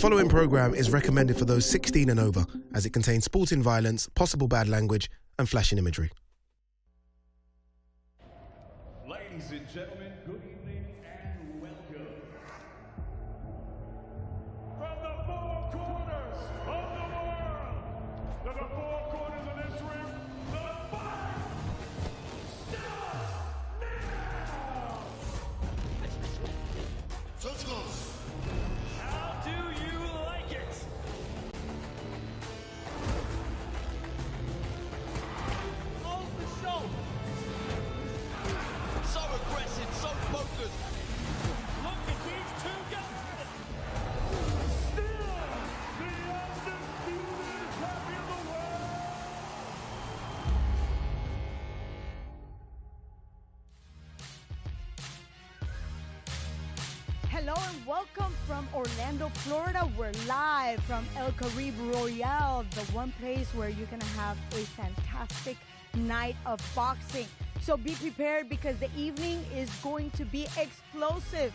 following programme is recommended for those 16 and over, as it contains sporting violence, possible bad language, and flashing imagery. Ladies and gentlemen, good evening and welcome. From the four corners of the world, to the four corners of this ring, the fight starts now! How do you like it? Close the show. So aggressive, so focused. Look at these two guys. Still the undisputed champion of the world. Hello and welcome from Orlando, Florida. We're live from El Caribe Royale, the one place where you're going to have a fantastic night of boxing. So be prepared because the evening is going to be explosive.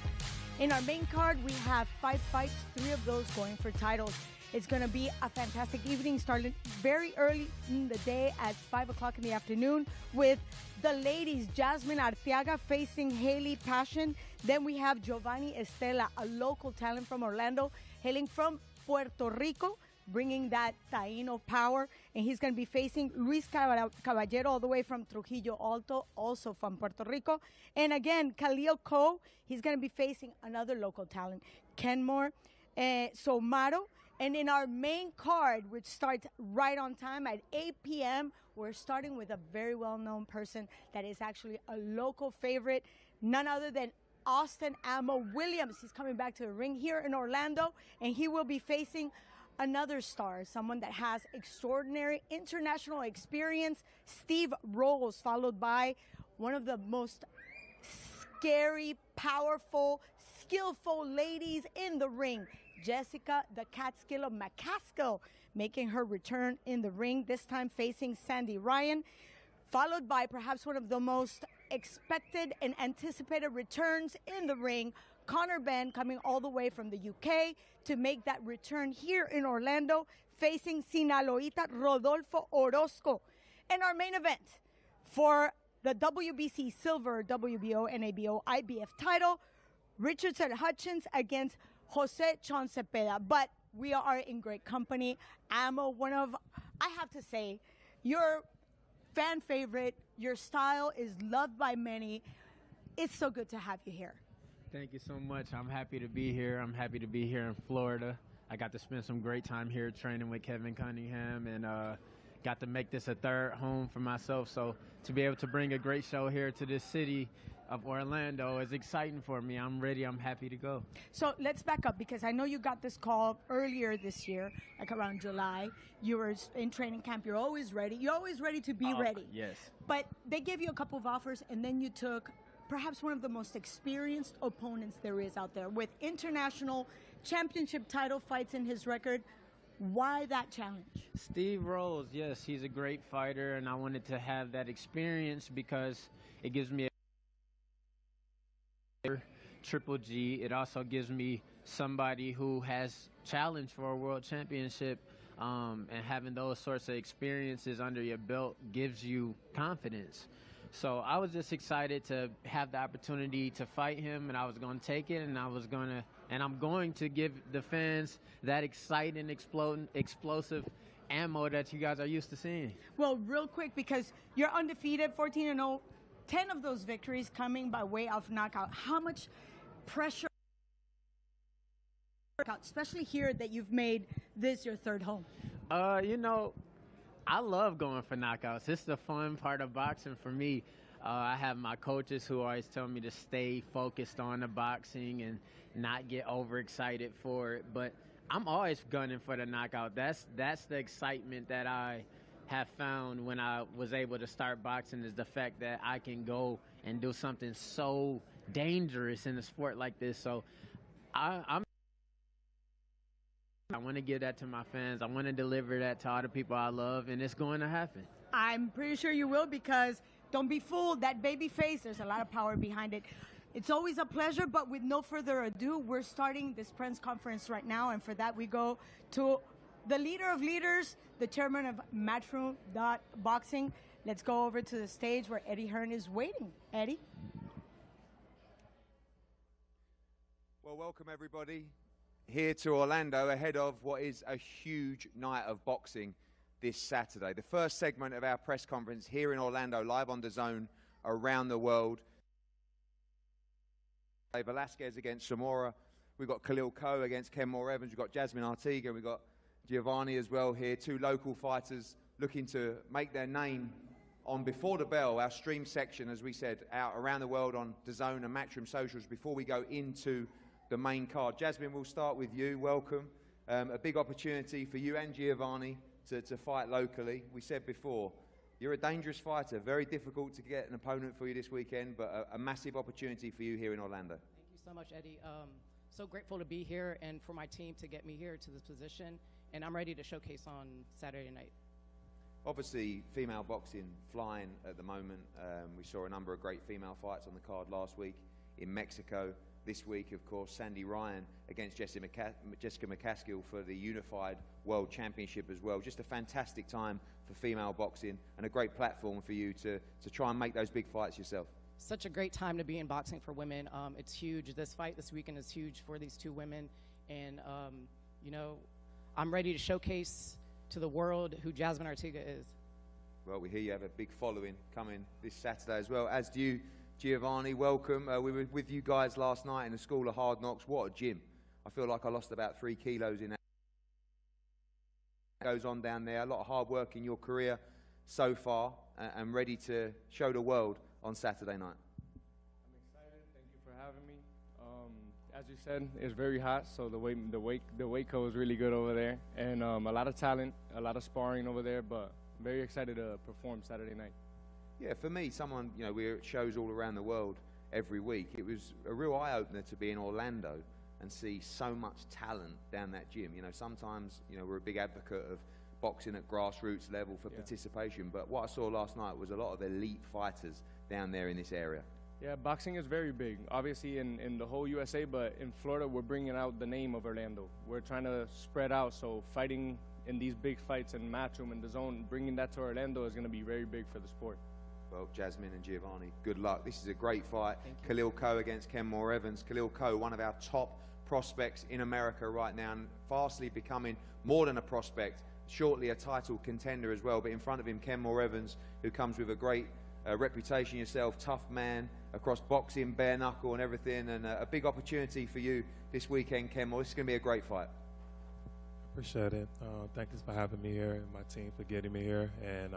In our main card, we have 5 fights, 3 of those going for titles. It's going to be a fantastic evening, starting very early in the day at 5 o'clock in the afternoon with the ladies, Jasmine Arteaga facing Haley Passion. Then we have Giovanni Estela, a local talent from Orlando, hailing from Puerto Rico, bringing that Taino power. And he's going to be facing Luis Caballero all the way from Trujillo Alto, also from Puerto Rico. And again, Khalil Coe, he's going to be facing another local talent, Kenmore Somaro. And in our main card, which starts right on time at 8 p.m., we're starting with a very well-known person that is actually a local favorite, none other than Austin Amo Williams. He's coming back to the ring here in Orlando, and he will be facing another star, someone that has extraordinary international experience, Steve Rolls, followed by one of the most scary, powerful, skillful ladies in the ring, Jessica the Catskill McCaskill, making her return in the ring, this time facing Sandy Ryan, followed by perhaps one of the most expected and anticipated returns in the ring, Conor Benn, coming all the way from the UK to make that return here in Orlando, facing Sinaloita Rodolfo Orozco. And our main event for the WBC Silver, WBO, NABO, IBF title, Richardson Hitchins against Jose Chon Zepeda. But we are in great company. Amo, I have to say, your fan favorite, your style is loved by many. It's so good to have you here. Thank you so much. I'm happy to be here. I'm happy to be here in Florida. I got to spend some great time here training with Kevin Cunningham and got to make this a third home for myself. So to be able to bring a great show here to this city of Orlando is exciting for me. I'm ready. I'm happy to go. So let's back up because I know you got this call earlier this year, like around July. You were in training camp. You're always ready. You're always ready to be ready. Yes. But they gave you a couple of offers, and then you took perhaps one of the most experienced opponents there is out there with international championship title fights in his record. Why that challenge? Steve Rolls, yes, he's a great fighter, and I wanted to have that experience because it gives me a Triple G. It also gives me somebody who has challenged for a world championship, and having those sorts of experiences under your belt gives you confidence. So I was just excited to have the opportunity to fight him, and I was going to take it, and I'm going to give the fans that exciting, explosive ammo that you guys are used to seeing. Well, real quick, because you're undefeated, 14-0, 10 of those victories coming by way of knockout. How much pressure, especially here that you've made this your third home? You know, I love going for knockouts. It's the fun part of boxing for me. I have my coaches who always tell me to stay focused on the boxing and not get overexcited for it. But I'm always gunning for the knockout. That's the excitement that I have found when I was able to start boxing, is the fact that I can go and do something so dangerous in a sport like this. So I want to give that to my fans. I want to deliver that to all the people I love, and it's going to happen. I'm pretty sure you will, because don't be fooled, that baby face, there's a lot of power behind it. It's always a pleasure, but with no further ado, we're starting this press conference right now, and for that we go to the leader of leaders, the chairman of Matchroom.boxing. Let's go over to the stage where Eddie Hearn is waiting. Eddie? Well, welcome everybody here to Orlando ahead of what is a huge night of boxing this Saturday. The first segment of our press conference here in Orlando, live on DAZN around the world. Velasquez against Zamora. We've got Khalil Coe against Kenmore Evans. We've got Jasmine Artiga. We've got Giovanni as well here. Two local fighters looking to make their name on Before the Bell, our stream section, as we said, out around the world on DAZN and Matchroom Socials before we go into the main card. Jasmine, we'll start with you. Welcome. A big opportunity for you and Giovanni to fight locally. We said before, you're a dangerous fighter. Very difficult to get an opponent for you this weekend, but a massive opportunity for you here in Orlando. Thank you so much, Eddie. So grateful to be here and for my team to get me here to this position, and I'm ready to showcase on Saturday night. Obviously, female boxing flying at the moment. We saw a number of great female fights on the card last week in Mexico. This week, of course, Sandy Ryan against Jessica McCaskill for the Unified World Championship as well. Just a fantastic time for female boxing and a great platform for you to try and make those big fights yourself. Such a great time to be in boxing for women. It's huge. This fight this weekend is huge for these two women. And, you know, I'm ready to showcase to the world who Jasmine Artiga is. Well, we hear you have a big following coming this Saturday as well, as do you, Giovanni. Welcome. We were with you guys last night in the School of Hard Knocks. What a gym. I feel like I lost about 3 kilos in that. Goes on down there. A lot of hard work in your career so far, and ready to show the world on Saturday night. I'm excited. Thank you for having me. As you said, it's very hot, so the weight cut is really good over there, and a lot of talent, a lot of sparring over there. But very excited to perform Saturday night. Yeah, for me, someone, you know, we're at shows all around the world every week. It was a real eye-opener to be in Orlando and see so much talent down that gym. You know, sometimes, you know, we're a big advocate of boxing at grassroots level for participation, but what I saw last night was a lot of elite fighters down there in this area. Yeah, boxing is very big, obviously in the whole USA, but in Florida, we're bringing out the name of Orlando. We're trying to spread out, so fighting in these big fights in Matchroom and DAZN, bringing that to Orlando is going to be very big for the sport. Well, Jasmine and Giovanni, good luck. This is a great fight. Khalil Coe against Kenmore Evans. Khalil Coe, one of our top prospects in America right now, and fastly becoming more than a prospect, shortly a title contender as well. But in front of him, Kenmore Evans, who comes with a great reputation yourself, tough man across boxing, bare knuckle and everything, and a big opportunity for you this weekend, Kenmore. This is going to be a great fight. Appreciate it. Thank you for having me here and my team for getting me here, and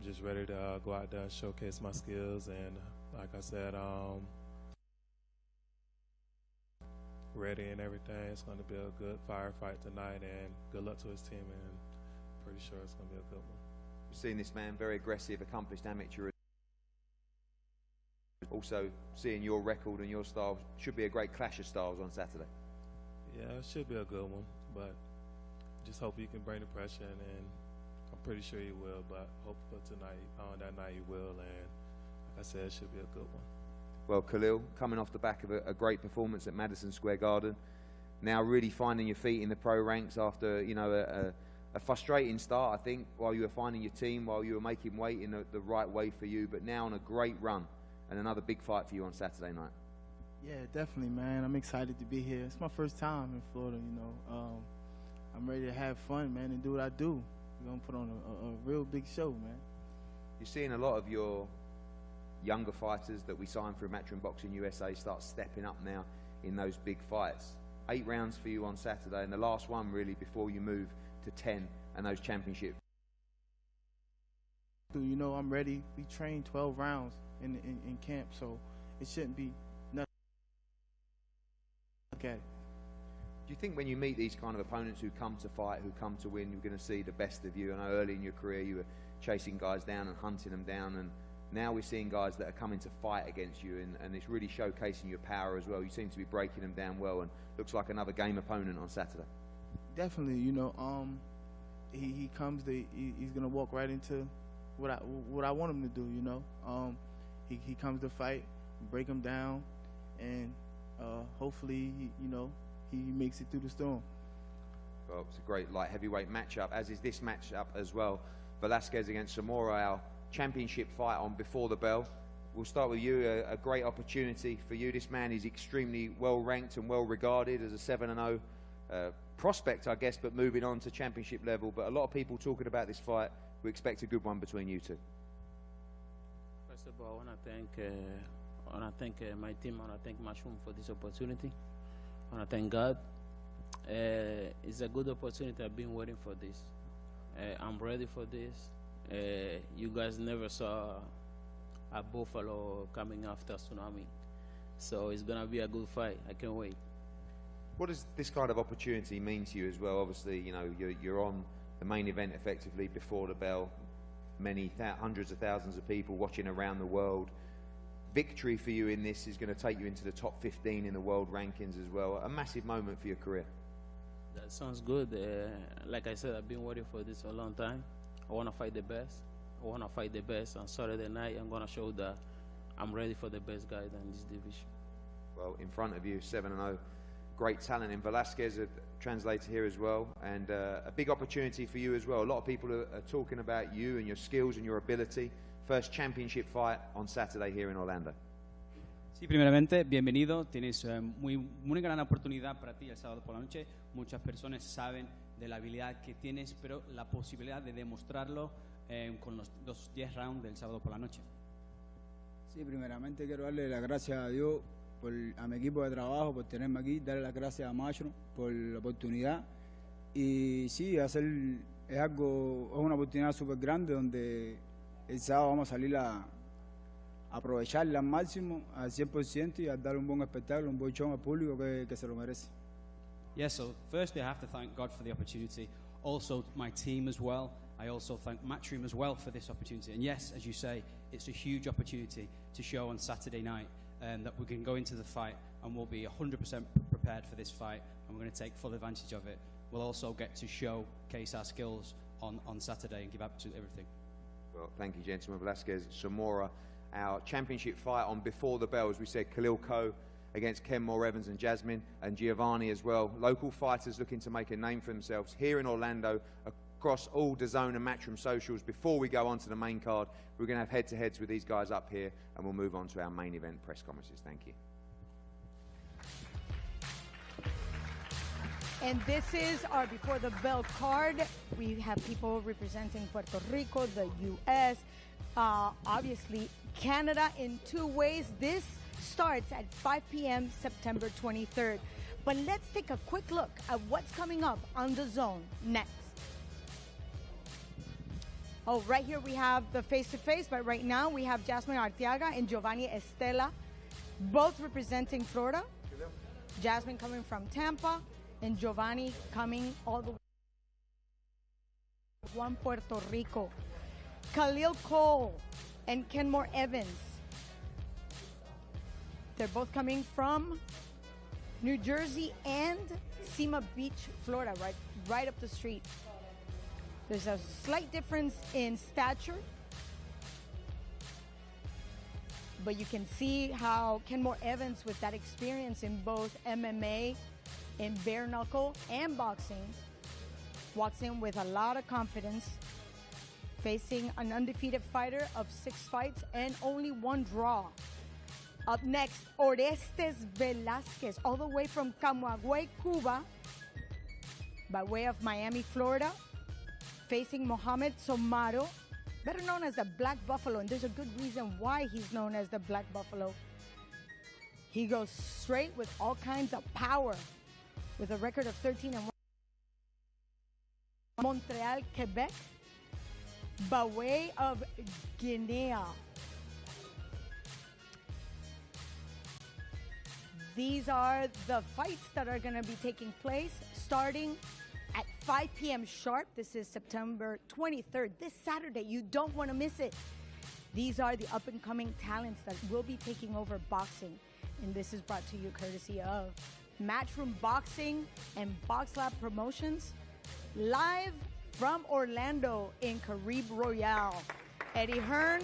just ready to go out there and showcase my skills. And like I said, ready and everything. It's going to be a good firefight tonight, and good luck to his team, and pretty sure it's going to be a good one. We've seen this man, very aggressive, accomplished amateur. Also, seeing your record and your style, should be a great clash of styles on Saturday. Yeah, it should be a good one, but just hope you can bring the pressure, and I'm pretty sure you will, but hope for tonight, on that night you will, and like I said, it should be a good one. Well, Khalil, coming off the back of a great performance at Madison Square Garden, now really finding your feet in the pro ranks after, you know, a frustrating start, I think, while you were finding your team, while you were making weight in the right way for you, but now on a great run and another big fight for you on Saturday night. Yeah, definitely, man. I'm excited to be here. It's my first time in Florida, you know. I'm ready to have fun, man, and do what I do. We're going to put on a real big show, man. You're seeing a lot of your younger fighters that we signed through Matchroom Boxing USA start stepping up now in those big fights. 8 rounds for you on Saturday, and the last one really before you move to 10 and those championships. You know, I'm ready. We trained 12 rounds in camp, so it shouldn't be nothing. Okay. Do you think when you meet these kind of opponents who come to fight, who come to win, you're going to see the best of you? I know early in your career you were chasing guys down and hunting them down, and now we're seeing guys that are coming to fight against you, and it's really showcasing your power as well. You seem to be breaking them down well, and looks like another game opponent on Saturday. Definitely, you know, he comes, he's gonna walk right into what I want him to do, you know. He comes to fight. break him down, and hopefully, he makes it through the storm. Well, it's a great light heavyweight matchup, as is this matchup as well. Velasquez against Zamora, our championship fight on Before the Bell. We'll start with you. A great opportunity for you. This man is extremely well ranked and well regarded as a 7-0 prospect, I guess, but moving on to championship level. But a lot of people talking about this fight. We expect a good one between you two. First of all, I want to thank my team. I want to thank Matchroom for this opportunity. I want to thank God. It's a good opportunity. I've been waiting for this. I'm ready for this. You guys never saw a buffalo coming after tsunami, so it's gonna be a good fight. I can't wait. What does this kind of opportunity mean to you as well? Obviously, you're on the main event effectively Before the Bell. Many hundreds of thousands of people watching around the world. Victory for you in this is going to take you into the top 15 in the world rankings as well. A massive moment for your career. That sounds good. Like I said, I've been waiting for this for a long time. I want to fight the best. I want to fight the best. On Saturday night, I'm going to show that I'm ready for the best guys in this division. Well, in front of you, 7-0. Great talent in Velasquez, a translator here as well, and a big opportunity for you as well. A lot of people are talking about you and your skills and your ability. First championship fight on Saturday here in Orlando. Sí, primeramente, bienvenido. Tienes muy gran oportunidad para ti el sábado por la noche. Muchas personas saben de la habilidad que tienes, pero la posibilidad de demostrarlo con los 10 rounds del sábado por la noche. Sí, primeramente quiero darle las gracias a Dios, a mi equipo de trabajo, por tenerme aquí, darle las gracias a Macho por la oportunidad. Y sí, es una oportunidad súper grande donde el sábado vamos a salir a aprovecharla al máximo, al 100%, y a dar un buen espectáculo, un buen show al público que se lo merece. Yes, so firstly I have to thank God for the opportunity. Also my team as well. I also thank Matchroom as well for this opportunity. And yes, as you say, it's a huge opportunity to show on Saturday night that we can go into the fight and we'll be 100% prepared for this fight, and we're going to take full advantage of it. We'll also get to showcase our skills on Saturday and give absolutely everything. Well, thank you, gentlemen. Velasquez, Zamora, our championship fight on Before the Bell, as we said, Khalil Coe against Kenmore Evans and Jasmine, and Giovanni as well. Local fighters looking to make a name for themselves here in Orlando, across all DAZN and Matchroom socials. Before we go on to the main card, we're going to have head-to-heads with these guys up here, and we'll move on to our main event press conferences. Thank you. And this is our Before the Bell card. We have people representing Puerto Rico, the U.S., obviously Canada in 2 ways. This starts at 5 p.m. September 23rd. But let's take a quick look at what's coming up on DAZN next. Oh, right here we have the face-to-face, but right now we have Jasmine Arteaga and Giovanni Estela, both representing Florida. Jasmine coming from Tampa, and Giovanni coming all the way from Puerto Rico. Khalil Cole and Kenmore Evans. They're both coming from New Jersey and Sima Beach, Florida, right up the street. There's a slight difference in stature, but you can see how Kenmore Evans, with that experience in both MMA, in bare knuckle and boxing, walks in with a lot of confidence, facing an undefeated fighter of 6 fights and only 1 draw. Up next, Orestes Velasquez, all the way from Camagüey, Cuba, by way of Miami, Florida, facing Mohamed Somaro, better known as the Black Buffalo, and there's a good reason why he's known as the Black Buffalo. He goes straight with all kinds of power, with a record of 13-1. Montreal, Quebec, by way of Guinea. These are the fights that are going to be taking place starting at 5 p.m. sharp. This is September 23rd, this Saturday. You don't want to miss it. These are the up-and-coming talents that will be taking over boxing. And this is brought to you courtesy of Matchroom Boxing and BoxLab Promotions, live from Orlando in Caribe Royale. Eddie Hearn,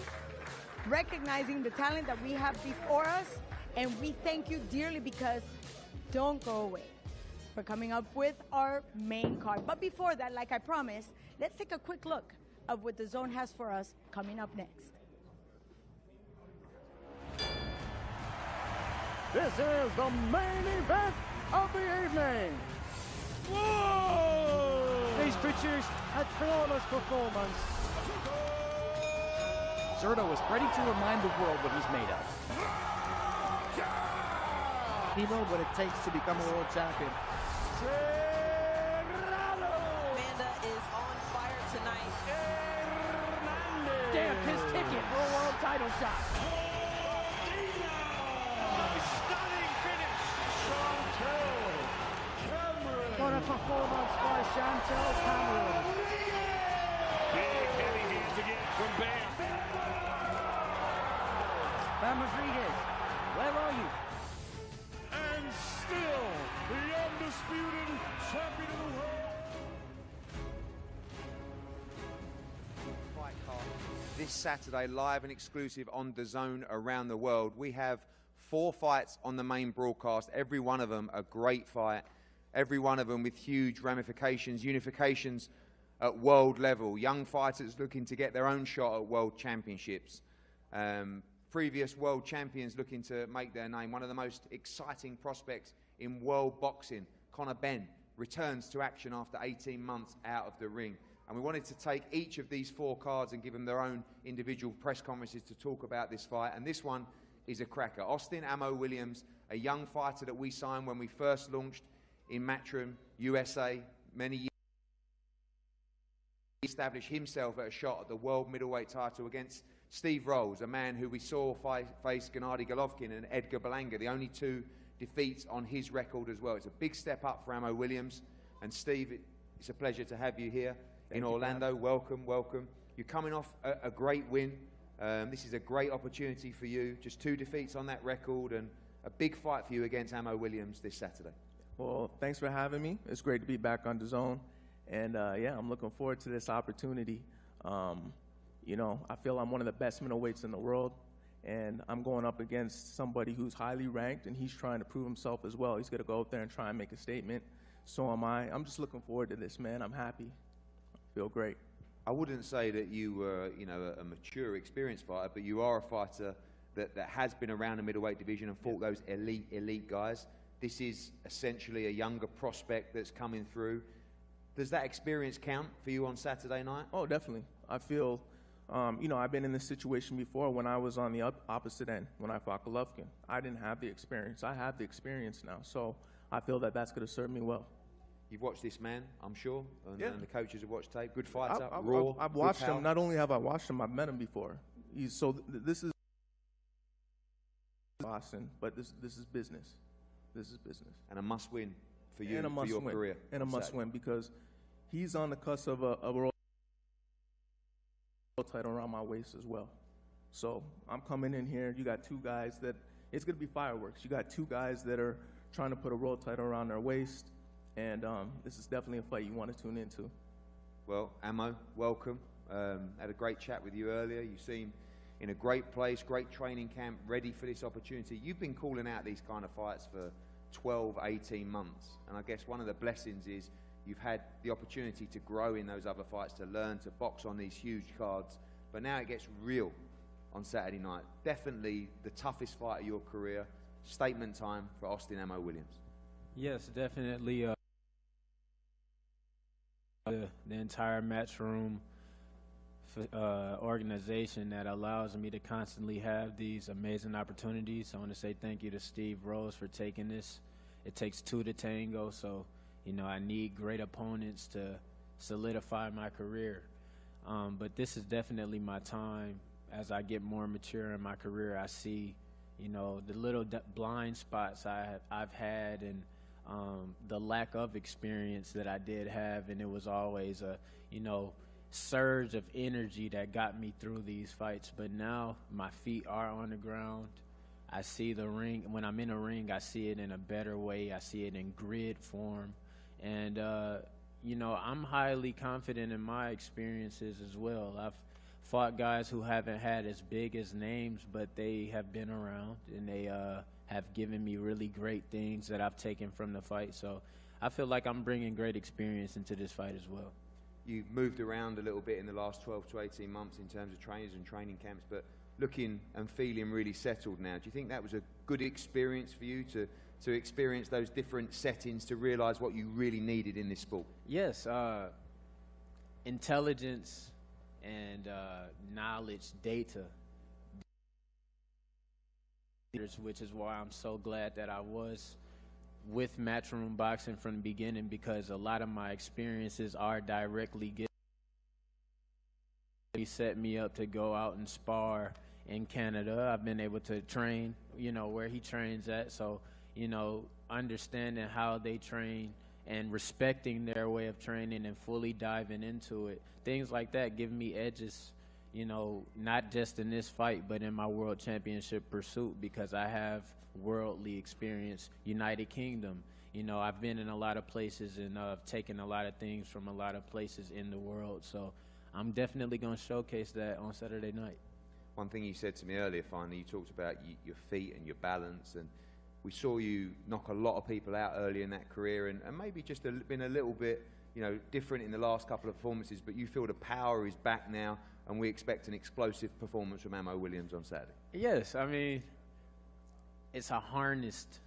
recognizing the talent that we have before us, and we thank you dearly because don't go away. We're coming up with our main card. But before that, like I promised, let's take a quick look of what the DAZN has for us coming up next. This is the main event of the evening. Whoa! He's produced a flawless performance. Zerto is ready to remind the world what he's made of. He knows what it takes to become a world champion. Amanda is on fire tonight. Stamped his ticket for a world title shot. Stunning finish. Chantel Cameron. What a performance by Chantel Cameron. Big heavy hands again from Bam. Bam Rodriguez, where are you? And still the undisputed champion of the world. Fight card this Saturday, live and exclusive on DAZN around the world. We have 4 fights on the main broadcast, every one of them a great fight, every one of them with huge ramifications, unifications at world level, young fighters looking to get their own shot at world championships, previous world champions looking to make their name. One of the most exciting prospects in world boxing, Conor Benn, returns to action after 18 months out of the ring. And we wanted to take each of these 4 cards and give them their own individual press conferences to talk about this fight. And this one is a cracker. Austin Ammo Williams, a young fighter that we signed when we first launched in Matchroom, USA, many years. He established himself at a shot at the world middleweight title against Steve Rolls, a man who we saw face Gennady Golovkin and Edgar Berlanga, the only 2 defeats on his record as well. It's a big step up for Ammo Williams. And Steve, it's a pleasure to have you here in Orlando. Welcome, welcome. You're coming off a great win. This is a great opportunity for you. Just 2 defeats on that record and a big fight for you against Ammo Williams this Saturday. Well, thanks for having me. It's great to be back on DAZN. And yeah, I'm looking forward to this opportunity. You know, I feel I'm one of the best middleweights in the world, and I'm going up against somebody who's highly ranked, and he's trying to prove himself as well. He's going to go out there and try and make a statement. So am I. I'm just looking forward to this, man. I'm happy. I feel great. I wouldn't say that you were, you know, a mature, experienced fighter, but you are a fighter that has been around the middleweight division and fought those elite guys. This is essentially a younger prospect that's coming through. Does that experience count for you on Saturday night? Oh, definitely. I feel, you know, I've been in this situation before when I was on the opposite end, when I fought Golovkin. I didn't have the experience. I have the experience now, so I feel that that's going to serve me well. You've watched this man, I'm sure, and, yeah. And the coaches have watched tape. Good fighter, raw. I've watched him. Not only have I watched him, I've met him before. This is Boston, but this is business. This is business. And a must-win for you, and a for your career. And a must-win because he's on the cusp of a world title around my waist as well. So I'm coming in here. You got 2 guys that it's going to be fireworks. You got 2 guys that are trying to put a world title around their waist, and this is definitely a fight you want to tune into. Well, Ammo, welcome. Had a great chat with you earlier. You seem in a great place, great training camp, ready for this opportunity. You've been calling out these kind of fights for 12, 18 months. And I guess one of the blessings is you've had the opportunity to grow in those other fights, to learn to box on these huge cards. But now it gets real on Saturday night. Definitely the toughest fight of your career. Statement time for Austin Ammo Williams. Yes, definitely. The entire Matchroom organization that allows me to constantly have these amazing opportunities. I want to say thank you to Steve Rose for taking this. It takes 2 to tango, so you know I need great opponents to solidify my career. But this is definitely my time. As I get more mature in my career, I see, you know, the little blind spots I've had and the lack of experience that I did have, and it was always a, you know, surge of energy that got me through these fights. But now my feet are on the ground. I see the ring. When I'm in a ring, I see it in a better way. I see it in grid form. And, you know, I'm highly confident in my experiences as well. I've fought guys who haven't had as big as names, but they have been around, and they have given me really great things that I've taken from the fight. So I feel like I'm bringing great experience into this fight as well. You moved around a little bit in the last 12 to 18 months in terms of trainers and training camps, but looking and feeling really settled now. Do you think that was a good experience for you to experience those different settings, to realize what you really needed in this sport? Yes, intelligence and knowledge, data, which is why I'm so glad that I was with Matchroom Boxing from the beginning, because a lot of my experiences are directly given. He set me up to go out and spar in Canada. I've been able to train, you know, where he trains at. So, you know, understanding how they train and respecting their way of training and fully diving into it. Things like that give me edges, you know, not just in this fight, but in my world championship pursuit, because I have worldly experience. United Kingdom, you know, I've been in a lot of places, and I've taken a lot of things from a lot of places in the world. So I'm definitely going to showcase that on Saturday night. One thing you said to me earlier, finally, you talked about your feet and your balance, and we saw you knock a lot of people out early in that career, and maybe just been a little bit, you know, different in the last couple of performances, but you feel the power is back now, and we expect an explosive performance from Amo Williams on Saturday. Yes, I mean, it's a harnessed,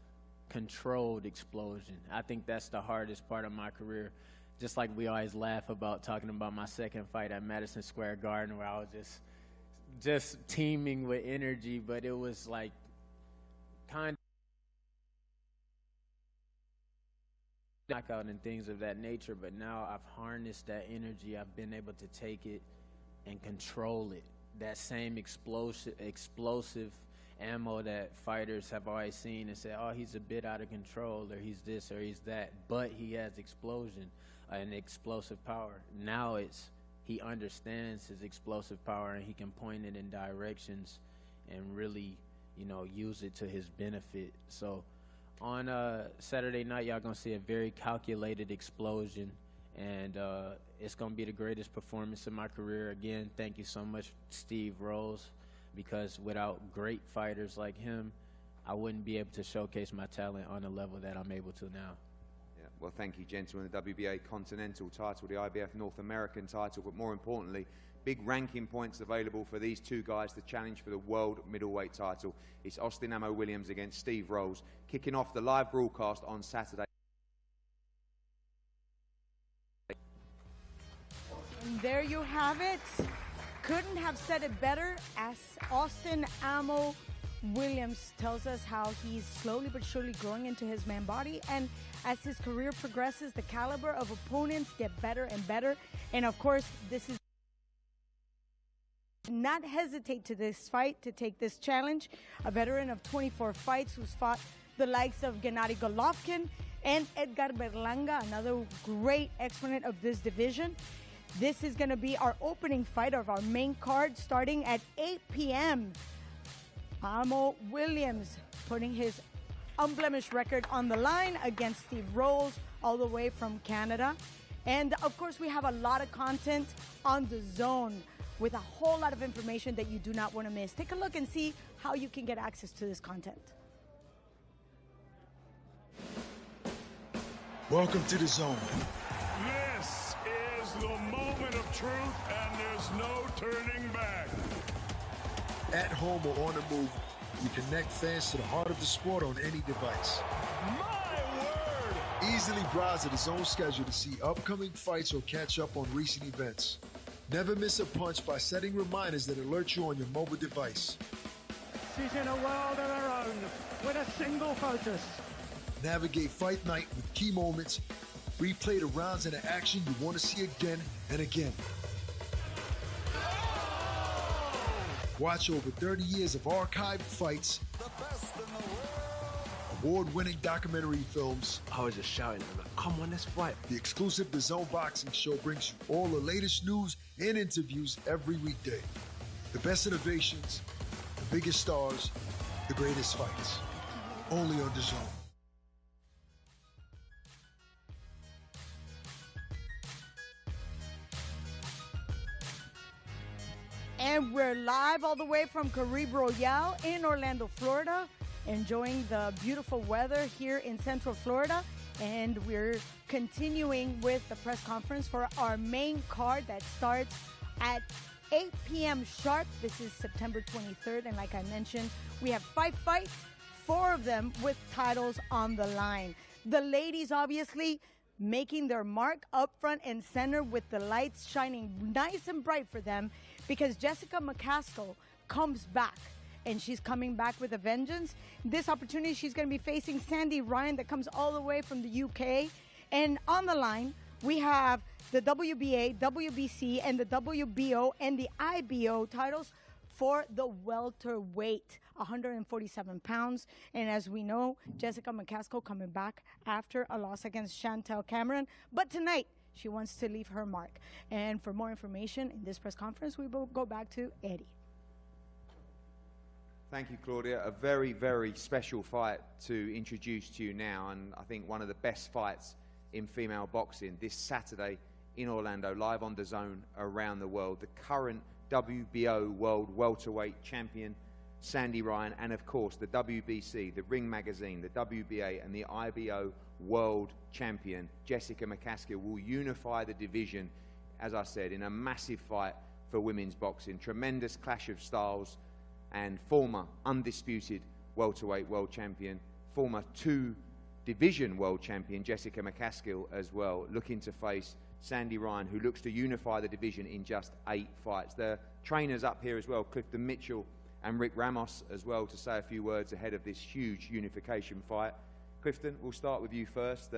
controlled explosion. I think that's the hardest part of my career. Just like we always laugh about talking about my second fight at Madison Square Garden, where I was just teeming with energy, but it was like kind of knockout and things of that nature. But now I've harnessed that energy. I've been able to take it and control it. That same explosive ammo that fighters have always seen and said, oh, he's a bit out of control, or he's this or he's that, but he has explosion and explosive power. Now he understands his explosive power, and he can point it in directions and really, you know, use it to his benefit. So on Saturday night, y'all gonna see a very calculated explosion, and it's gonna be the greatest performance in my career. Again, thank you so much, Steve Rose, because without great fighters like him, I wouldn't be able to showcase my talent on the level that I'm able to now. Yeah, well, thank you, gentlemen. The WBA Continental title, the IBF North American title, but more importantly, big ranking points available for these two guys to challenge for the world middleweight title. It's Austin Amo Williams against Steve Rose, kicking off the live broadcast on Saturday. And there you have it. Couldn't have said it better, as Austin Amo Williams tells us how he's slowly but surely growing into his man body, and as his career progresses, the caliber of opponents get better and better. And of course, this is not hesitate to this fight, to take this challenge. A veteran of 24 fights who's fought the likes of Gennady Golovkin and Edgar Berlanga, another great exponent of this division. This is going to be our opening fight of our main card, starting at 8 p.m. Amo Williams putting his unblemished record on the line against Steve Rose, all the way from Canada. And of course, we have a lot of content on DAZN with a whole lot of information that you do not want to miss. Take a look and see how you can get access to this content. Welcome to DAZN. This is the moment of truth, and there's no turning back. At home or on the move, we connect fans to the heart of the sport on any device. My word! Easily browse the DAZN schedule to see upcoming fights or catch up on recent events. Never miss a punch by setting reminders that alert you on your mobile device. She's in a world of her own with a single focus. Navigate fight night with key moments. Replay the rounds and the action you want to see again and again. Watch over 30 years of archived fights, award-winning documentary films. I was just shouting, I'm like, come on, let's fight. The exclusive DAZN Boxing Show brings you all the latest news and interviews every weekday. The best innovations, the biggest stars, the greatest fights. Only on DAZN. And we're live all the way from Caribe Royale in Orlando, Florida, enjoying the beautiful weather here in Central Florida. And we're continuing with the press conference for our main card that starts at 8 p.m. sharp. This is September 23rd. And like I mentioned, we have 5 fights, 4 of them with titles on the line. The ladies, obviously, making their mark up front and center with the lights shining nice and bright for them, because Jessica McCaskill comes back, and she's coming back with a vengeance. This opportunity, she's going to be facing Sandy Ryan, that comes all the way from the UK. And on the line, we have the WBA, WBC, and the WBO and the IBO titles for the welterweight, 147 pounds. And as we know, Jessica McCaskill coming back after a loss against Chantel Cameron. But tonight, she wants to leave her mark. And for more information in this press conference, we will go back to Eddie. Thank you, Claudia. A very, very special fight to introduce to you now, and I think one of the best fights in female boxing this Saturday in Orlando, live on DAZN around the world. The current WBO World Welterweight Champion, Sandy Ryan, and of course the WBC, the Ring Magazine, the WBA, and the IBO World Champion, Jessica McCaskill, will unify the division, as I said, in a massive fight for women's boxing. Tremendous clash of styles, and former undisputed welterweight world champion, former 2-division world champion, Jessica McCaskill as well, looking to face Sandy Ryan, who looks to unify the division in just 8 fights. The trainers up here as well, Clifton Mitchell and Rick Ramos as well, to say a few words ahead of this huge unification fight. Clifton, we'll start with you first.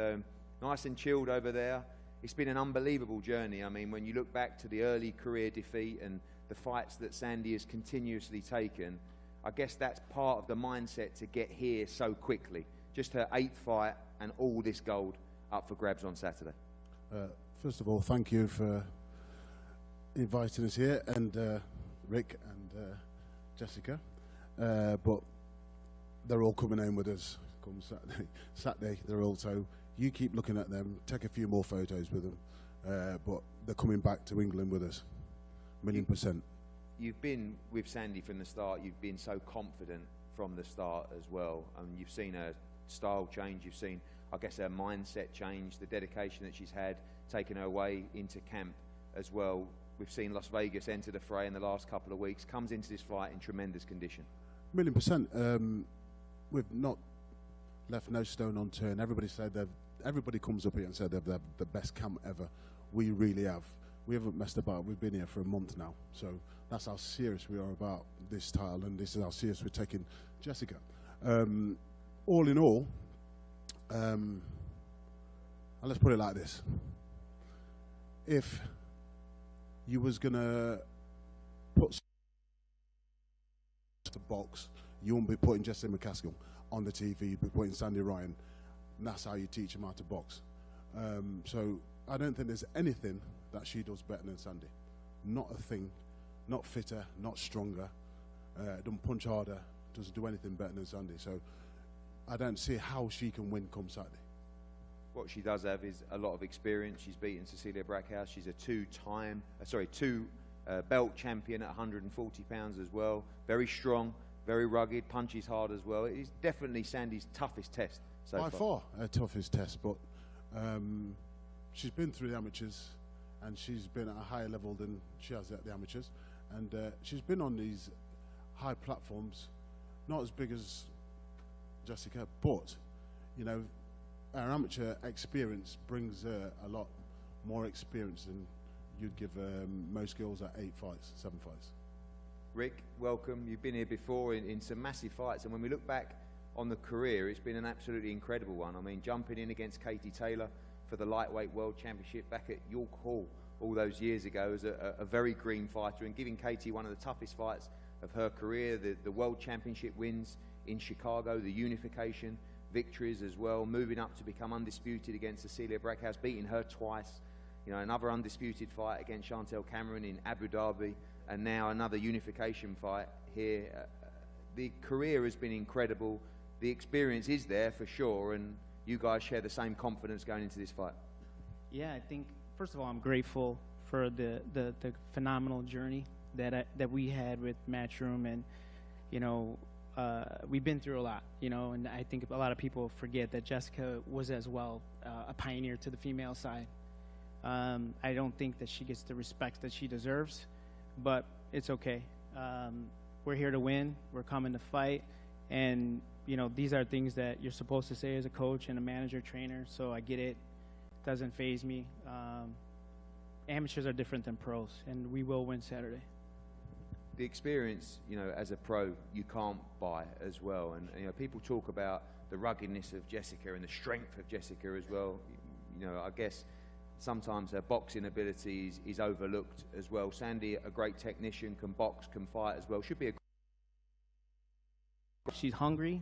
Nice and chilled over there. It's been an unbelievable journey. I mean, when you look back to the early career defeat and the fights that Sandy has continuously taken, I guess that's part of the mindset to get here so quickly. Just her 8th fight and all this gold up for grabs on Saturday. First of all, thank you for inviting us here, and Rick and Jessica. But they're all coming home with us come Saturday. Saturday, they're all, so you keep looking at them, take a few more photos with them, but they're coming back to England with us, 1,000,000%. You've been with Sandy from the start. You've been so confident from the start as well. You've seen her style change. You've seen, I guess, her mindset change, the dedication that she's had, taking her way into camp as well. We've seen Las Vegas enter the fray in the last couple of weeks, comes into this fight in tremendous condition. 1,000,000%. We've not left no stone unturned. Everybody comes up here and said they've had the best camp ever. We really have. We haven't messed about. We've been here for a month now. So that's how serious we are about this title, and this is how serious we're taking Jessica. All in all, and let's put it like this. If you was going to put to box, you wouldn't be putting Jessica McCaskill on the TV, you'd be putting Sandy Ryan, and that's how you teach them how to box. So I don't think there's anything that she does better than Sandy. Not a thing. Not fitter, not stronger, doesn't punch harder, doesn't do anything better than Sandy. So I don't see how she can win come Saturday. What she does have is a lot of experience. She's beaten Cecilia Brackhouse. She's a two belt champion at 140 pounds as well. Very strong, very rugged, punches hard as well. It is definitely Sandy's toughest test so far. By far her toughest test, but she's been through the amateurs, and she's been at a higher level than she has at the amateurs, and she's been on these high platforms, not as big as Jessica, but you know, our amateur experience brings a lot more experience than you'd give most girls at 8 fights, 7 fights. Rick, welcome. You've been here before in some massive fights, and when we look back on the career, it's been an absolutely incredible one. I mean, jumping in against Katie Taylor for the lightweight world championship back at York Hall all those years ago as a very green fighter, and giving Katie one of the toughest fights of her career, the world championship wins in Chicago, the unification victories as well, moving up to become undisputed against Cecilia Brackhouse, beating her twice, you know, another undisputed fight against Chantel Cameron in Abu Dhabi, and now another unification fight here. The career has been incredible. The experience is there for sure, and you guys share the same confidence going into this fight. Yeah, I think, first of all, I'm grateful for the phenomenal journey that we had with Matchroom, and we've been through a lot, and I think a lot of people forget that Jessica was as well a pioneer to the female side. I don't think that she gets the respect that she deserves, but it's okay. We're here to win. We're coming to fight, and these are things that you're supposed to say as a coach and a manager, trainer. So I get it. Doesn't faze me. Amateurs are different than pros, and we will win Saturday. The experience, as a pro, you can't buy as well. And, people talk about the ruggedness of Jessica and the strength of Jessica as well. I guess sometimes her boxing ability is overlooked as well. Sandy, a great technician, can box, can fight as well. Should be a... She's hungry.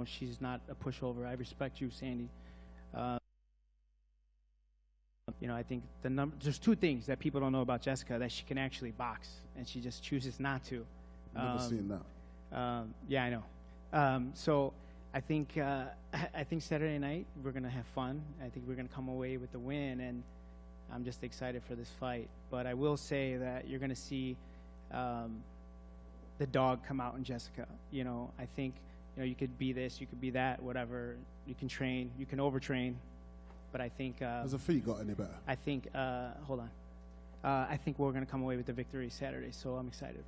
She's not a pushover. I respect you, Sandy. I think there's two things that people don't know about Jessica: that she can actually box, and she just chooses not to. Never seen that. Yeah, I know. So I think Saturday night we're gonna have fun. I think we're gonna come away with the win, and I'm just excited for this fight. But I will say that you're gonna see the dog come out in Jessica. I think you could be this, you could be that, whatever. You can train, you can overtrain. But I think has her feet got any better? I think hold on. I think we're going to come away with the victory Saturday, so I'm excited.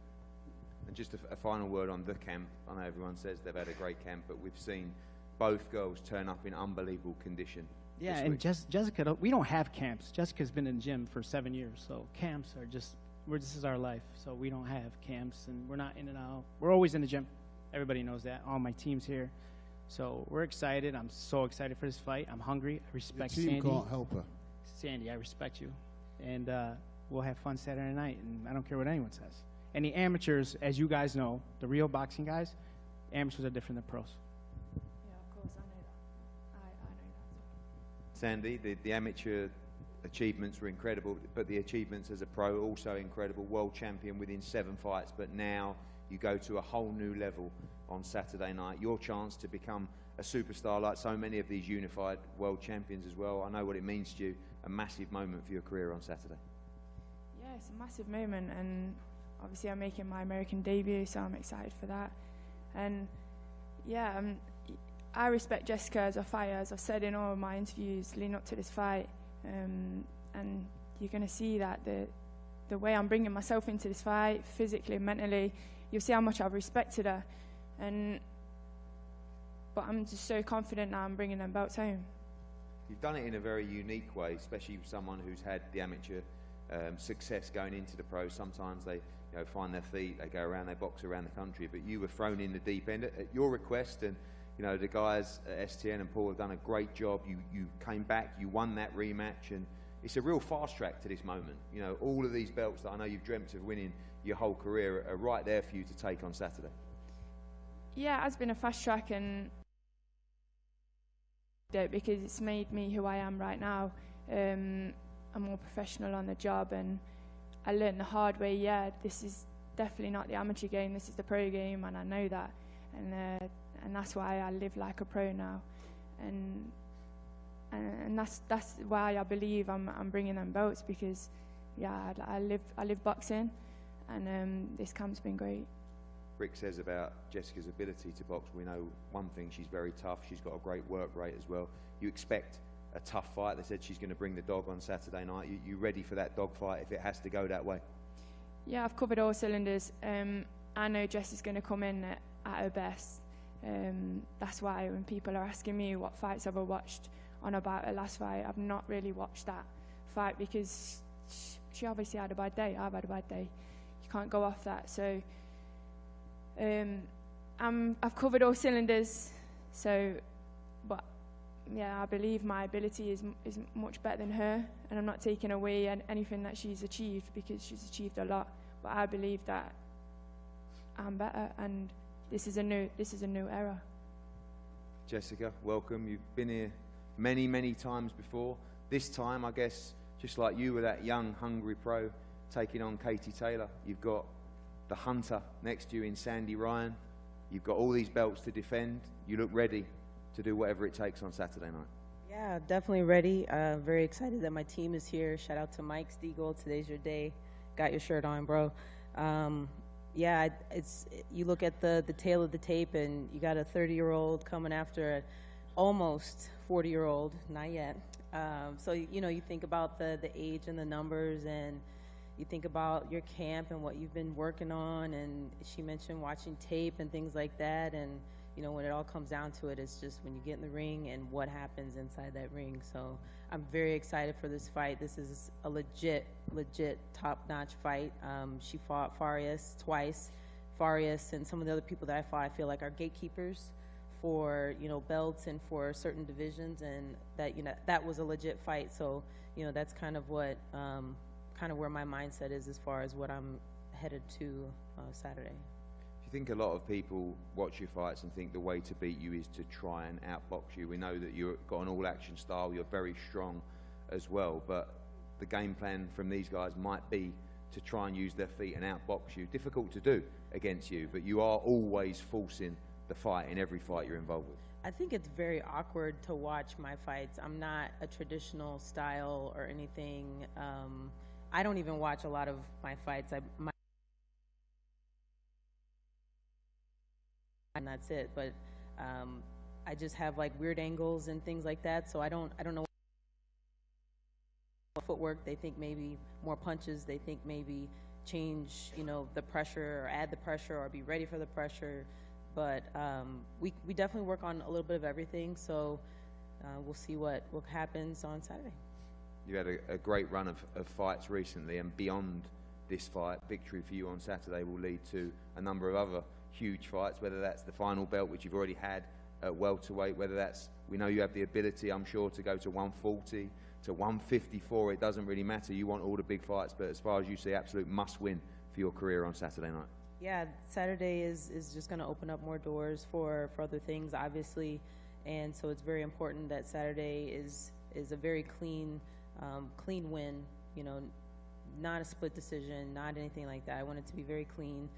And just a final word on the camp. I know everyone says they've had a great camp, but we've seen both girls turn up in unbelievable condition. Yeah, and Jessica, we don't have camps. Jessica's been in the gym for 7 years, so camps are this is our life. So we don't have camps, and we're not in and out. We're always in the gym. Everybody knows that. All my team's here. So we're excited. I'm so excited for this fight. I'm hungry. I respect Your team Sandy. can't help her. Sandy, I respect you. And we'll have fun Saturday night, and I don't care what anyone says. And the amateurs, as you guys know, the real boxing guys, amateurs are different than pros. Yeah, of course, I know that. I know that. Sandy, the amateur achievements were incredible, but the achievements as a pro also incredible. World champion within 7 fights, but now you go to a whole new level on Saturday night. Your chance to become a superstar like so many of these unified world champions as well. I know what it means to you. A massive moment for your career on Saturday. Yeah, it's a massive moment, and obviously I'm making my American debut, so I'm excited for that. And yeah, I respect Jessica as a fighter, as I've said in all of my interviews leading up to this fight. And you're going to see that the way I'm bringing myself into this fight, physically and mentally, you'll see how much I've respected her. But I'm just so confident now I'm bringing them belts home. You've done it in a very unique way, especially with someone who's had the amateur success going into the pros. Sometimes they find their feet, they go around, they box around the country, but you were thrown in the deep end at your request, and the guys at STN and Paul have done a great job. You came back, you won that rematch, and it's a real fast track to this moment. All of these belts that I know you've dreamt of winning your whole career are right there for you to take on Saturday. Yeah, it has been a fast track, and because it's made me who I am right now. I'm more professional on the job, and I learned the hard way. Yeah, this is definitely not the amateur game, this is the pro game, and I know that, and that's why I live like a pro now, and that's why I believe I'm bringing them belts, because yeah, I live boxing, and this camp's been great. Rick says about Jessica's ability to box, we know one thing, she's very tough, she's got a great work rate as well. You expect a tough fight. They said she's going to bring the dog on Saturday night. You ready for that dog fight if it has to go that way? Yeah, I've covered all cylinders. I know Jess is going to come in at her best. That's why when people are asking me what fights have I watched on about her last fight, I've not really watched that fight, because she obviously had a bad day. I've had a bad day. You can't go off that. So I've covered all cylinders. So, but yeah, I believe my ability is much better than her, and I'm not taking away anything that she's achieved, because she's achieved a lot. But I believe that I'm better, and this is a new era. Jessica, welcome. You've been here many, many times before. This time, I guess, just like you were that young, hungry pro taking on Katie Taylor, you've got the hunter next to you in Sandy Ryan. You've got all these belts to defend. You look ready to do whatever it takes on Saturday night. Yeah, definitely ready. Very excited that my team is here. Shout out to Mike Stiegel. Today's your day. Got your shirt on, bro. Yeah, you look at the tail of the tape, and you got a 30-year-old coming after an almost 40-year-old, not yet. So you think about the age and the numbers, and you think about your camp and what you've been working on. And she mentioned watching tape and things like that. And when it all comes down to it, it's just when you get in the ring and what happens inside that ring. So I'm very excited for this fight. This is a legit top-notch fight. She fought Farias twice. Farias and some of the other people that I fought, I feel like, are gatekeepers for belts and for certain divisions, and that was a legit fight. So that's kind of what where my mindset is as far as what I'm headed to Saturday. I think a lot of people watch your fights and think the way to beat you is to try and outbox you. We know that you've got an all-action style, you're very strong as well, but the game plan from these guys might be to try and use their feet and outbox you. Difficult to do against you, but you are always forcing the fight in every fight you're involved with. I think it's very awkward to watch my fights. I'm not a traditional style or anything. I don't even watch a lot of my fights. And that's it. But I just have like weird angles and things like that. So I don't know. Footwork. They think maybe more punches. They think maybe change, the pressure or add the pressure or be ready for the pressure. But we definitely work on a little bit of everything. So we'll see what happens on Saturday. You had a great run of fights recently, and beyond this fight, victory for you on Saturday will lead to a number of other huge fights, whether that's the final belt, which you've already had at welterweight, whether that's, we know you have the ability, I'm sure, to go to 140, to 154, it doesn't really matter. You want all the big fights, but as far as you see, absolute must-win for your career on Saturday night. Yeah, Saturday is just going to open up more doors for other things, obviously, and so it's very important that Saturday is a very clean win, not a split decision, not anything like that. I want it to be very clean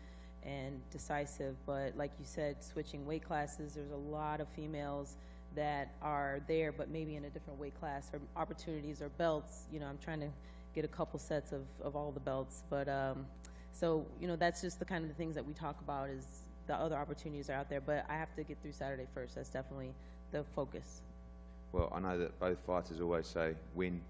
and decisive, but like you said, switching weight classes, there's a lot of females that are there, but maybe in a different weight class, or opportunities or belts. I'm trying to get a couple sets of all the belts, but so that's just the kind of the things that we talk about, is the other opportunities are out there, but I have to get through Saturday first. That's definitely the focus. Well, I know that both fighters always say win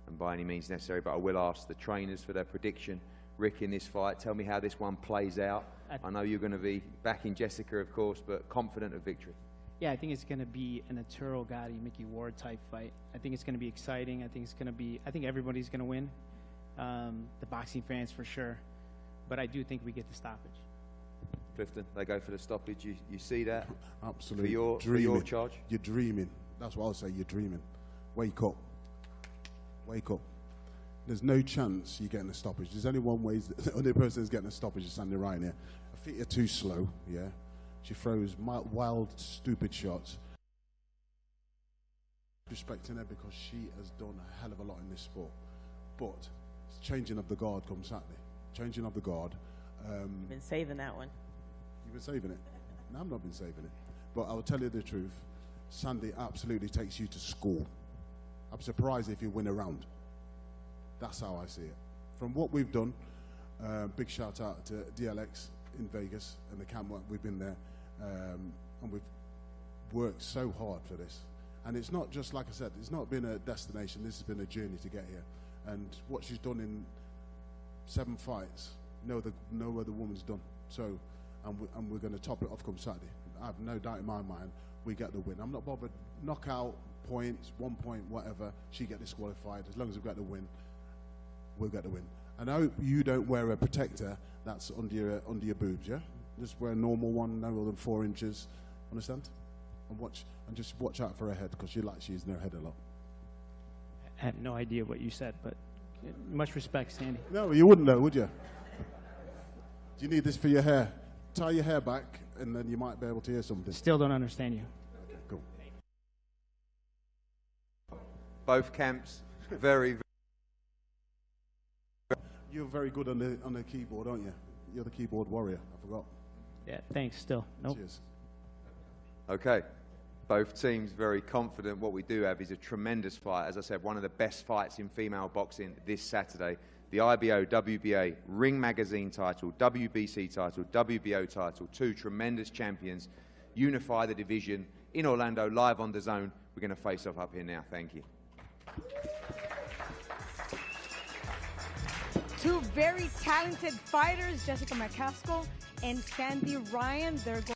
and by any means necessary, but I will ask the trainers for their prediction. Rick, in this fight, tell me how this one plays out. I know you're going to be backing Jessica, of course, but confident of victory. Yeah, I think it's going to be an Arturo Gatti, Mickey Ward type fight. I think it's going to be exciting. I think everybody's going to win. The boxing fans for sure, but I do think we get the stoppage. Clifton, they go for the stoppage. You see that? Absolutely. For your charge? You're dreaming. That's what I'll say. You're dreaming. Wake up. Wake up. There's no chance you're getting a stoppage. There's only one way. The only person who's getting a stoppage is Sandy Ryan here. Her feet are too slow. Yeah. She throws wild, stupid shots. Respecting her because she has done a hell of a lot in this sport. But changing of the guard comes Saturday. Changing of the guard. You've been saving that one. You've been saving it? No, I've not been saving it. But I will tell you the truth. Sandy absolutely takes you to school. I'm surprised if you win a round. That's how I see it. From what we've done, big shout out to DLX in Vegas and the camp. We've been there, and we've worked so hard for this. And it's not just, like I said, it's not been a destination. This has been a journey to get here. And what she's done in 7 fights, no other woman's done. So, and we're going to top it off come Saturday. I have no doubt in my mind we get the win. I'm not bothered. Knockout, points, 1 point, whatever. She get disqualified. As long as we get the win, we'll get the win. And I hope you don't wear a protector that's under your boobs, yeah? Just wear a normal one, no more than 4 inches. Understand? And just watch out for her head, because she likes using her head a lot. I had no idea what you said, but much respect, Sandy. No, you wouldn't know, would you? Do you need this for your hair? Tie your hair back, and then you might be able to hear something. Still don't understand you. Okay, cool. Both camps, very. You're very good on the keyboard, aren't you? You're the keyboard warrior. I forgot. Yeah, thanks. Still, nope. Cheers. Okay. Both teams very confident. What we do have is a tremendous fight. As I said, one of the best fights in female boxing this Saturday. the IBO, WBA, Ring Magazine title, WBC title, WBO title, 2 tremendous champions, unify the division in Orlando, live on DAZN. We're going to face off up here now. Thank you. Two very talented fighters, Jessica McCaskill and Sandy Ryan. They're going.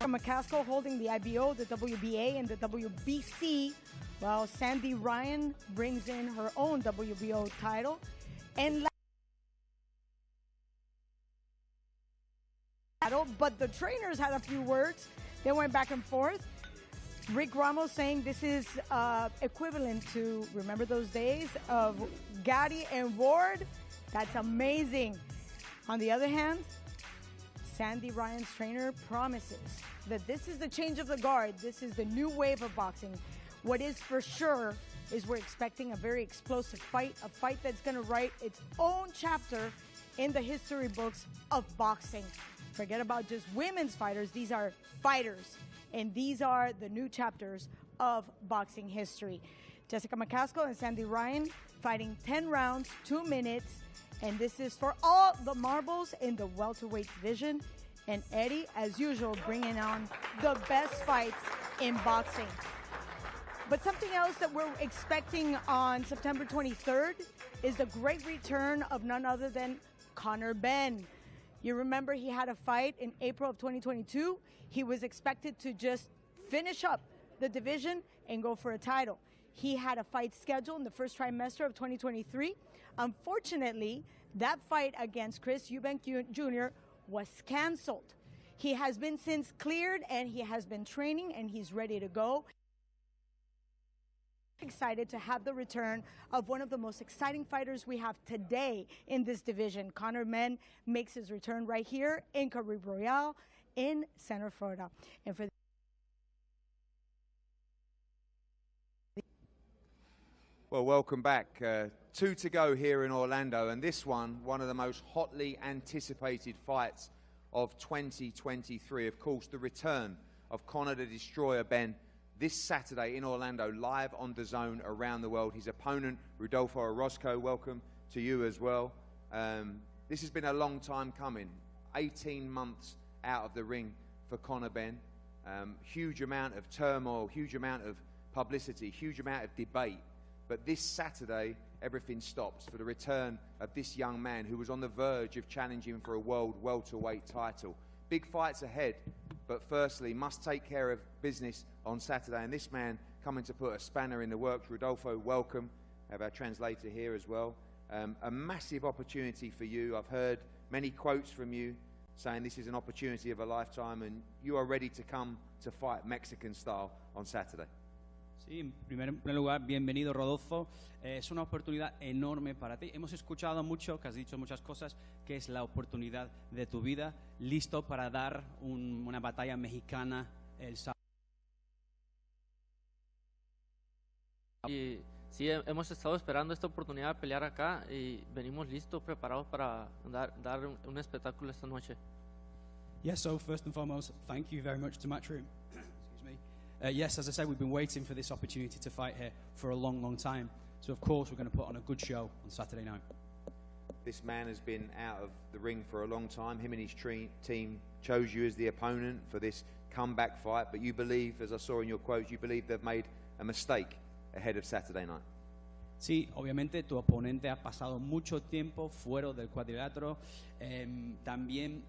McCaskill holding the IBO, the WBA, and the WBC, while Sandy Ryan brings in her own WBO title. And but the trainers had a few words. They went back and forth. Rick Ramos saying this is equivalent to, remember those days of Gatti and Ward? That's amazing. On the other hand, Sandy Ryan's trainer promises that this is the change of the guard. This is the new wave of boxing. What is for sure is we're expecting a very explosive fight, a fight that's going to write its own chapter in the history books of boxing. Forget about just women's fighters. These are fighters, and these are the new chapters of boxing history. Jessica McCaskill and Sandy Ryan fighting 10 rounds, 2 minutes, and this is for all the marbles in the welterweight division. And Eddie, as usual, bringing on the best fights in boxing. But something else that we're expecting on September 23rd is the great return of none other than Conor Benn. You remember he had a fight in April of 2022. He was expected to just finish up the division and go for a title. He had a fight scheduled in the first trimester of 2023. Unfortunately, that fight against Chris Eubank Jr. was canceled. He has been since cleared, and he has been training, and he's ready to go. Excited to have the return of one of the most exciting fighters we have today in this division. Conor Benn makes his return right here in Caribe Royale in Center, Florida. And for Well, welcome back. 2 to go here in Orlando, and this one of the most hotly anticipated fights of 2023. Of course, the return of Conor the Destroyer Benn this Saturday in Orlando, live on DAZN around the world. His opponent, Rodolfo Orozco, welcome to you as well. This has been a long time coming, 18 months out of the ring for Conor Benn. Huge amount of turmoil, huge amount of publicity, huge amount of debate. But this Saturday, everything stops for the return of this young man who was on the verge of challenging for a world welterweight title. Big fights ahead, but firstly, must take care of business on Saturday. And this man coming to put a spanner in the works. Rodolfo, welcome. Have our translator here as well. A massive opportunity for you. I've heard many quotes from you saying this is an opportunity of a lifetime, and you are ready to come to fight Mexican style on Saturday. Sí, en primer lugar, bienvenido Rodolfo. Es una oportunidad enorme para ti. Hemos escuchado mucho, que has dicho muchas cosas, que es la oportunidad de tu vida. Listo para dar una batalla mexicana el sábado. Y sí, hemos estado esperando esta oportunidad de pelear acá y venimos listos, preparados para dar un espectáculo esta noche. Yes, so first and foremost, thank you very much to Matchroom. Excuse me. Yes, as I said, we've been waiting for this opportunity to fight here for a long, long time. So, of course, we're going to put on a good show on Saturday night. This man has been out of the ring for a long time. Him and his team chose you as the opponent for this comeback fight. But you believe, as I saw in your quotes, you believe they've made a mistake ahead of Saturday night. Sí, obviamente tu oponente ha pasado mucho tiempo fuera del cuadrilátero. También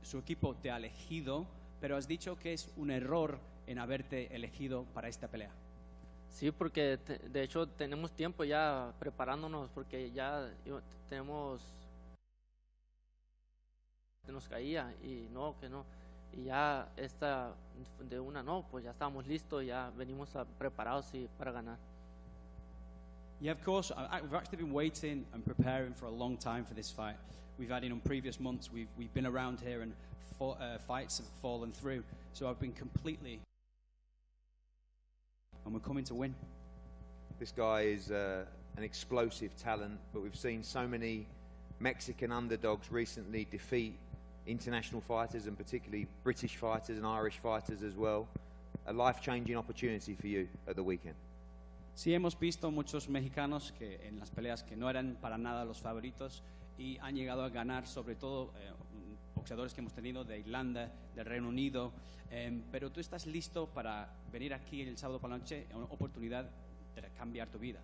su equipo te ha elegido, pero has dicho que es un error en haberte elegido para esta pelea. Sí, porque de hecho tenemos tiempo ya preparándonos, porque ya nos caía y no, que no. Y ya esta de una no, pues ya estamos listos, ya venimos preparados para ganar. Yeah, of course. We've actually been waiting and preparing for a long time for this fight. We've had in previous months, we've been around here and fights have fallen through. So I've been completely, and we're coming to win. This guy is an explosive talent, but we've seen so many Mexican underdogs recently defeat international fighters, and particularly British fighters and Irish fighters as well. A life-changing opportunity for you at the weekend. Sí, hemos visto muchos mexicanos que en las peleas que no eran para nada los favoritos y han llegado a ganar, sobre todo boxeadores que hemos tenido de Irlanda, del Reino Unido, pero tú estás listo para venir aquí el sábado por la noche, una oportunidad de cambiar tu vida.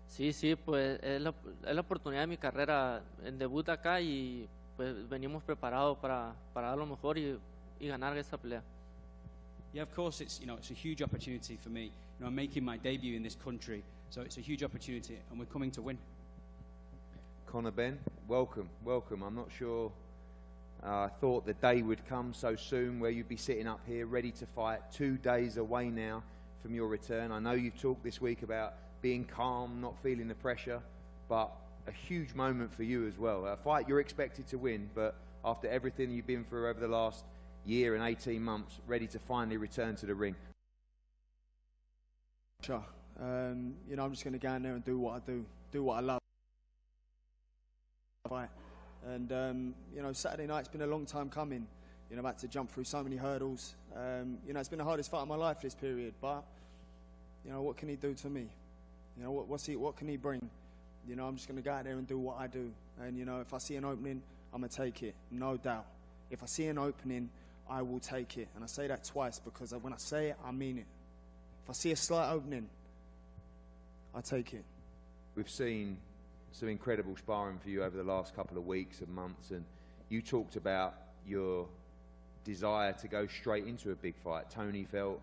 Sí, sí, pues es la oportunidad de mi carrera en debut acá y pues venimos preparados para dar lo mejor y ganar esta pelea. Yeah, of course, it's a huge opportunity for me. I'm making my debut in this country, so it's a huge opportunity, and we're coming to win. Conor Benn, welcome, welcome. I'm not sure I thought the day would come so soon where you'd be sitting up here ready to fight 2 days away now from your return. I know you've talked this week about being calm, not feeling the pressure, but a huge moment for you as well. A fight you're expected to win, but after everything you've been through over the last year and 18 months, ready to finally return to the ring. Sure. I'm just going to go in there and do what I do what I love. Fight. And, Saturday night's been a long time coming. I've had to jump through so many hurdles. It's been the hardest fight of my life this period, but, what can he do to me? What can he bring? I'm just going to go out there and do what I do. And, if I see an opening, I'm going to take it, no doubt. If I see an opening, I will take it. And I say that twice because when I say it, I mean it. If I see a slight opening, I take it. We've seen some incredible sparring for you over the last couple of weeks and months, and you talked about your desire to go straight into a big fight. Tony felt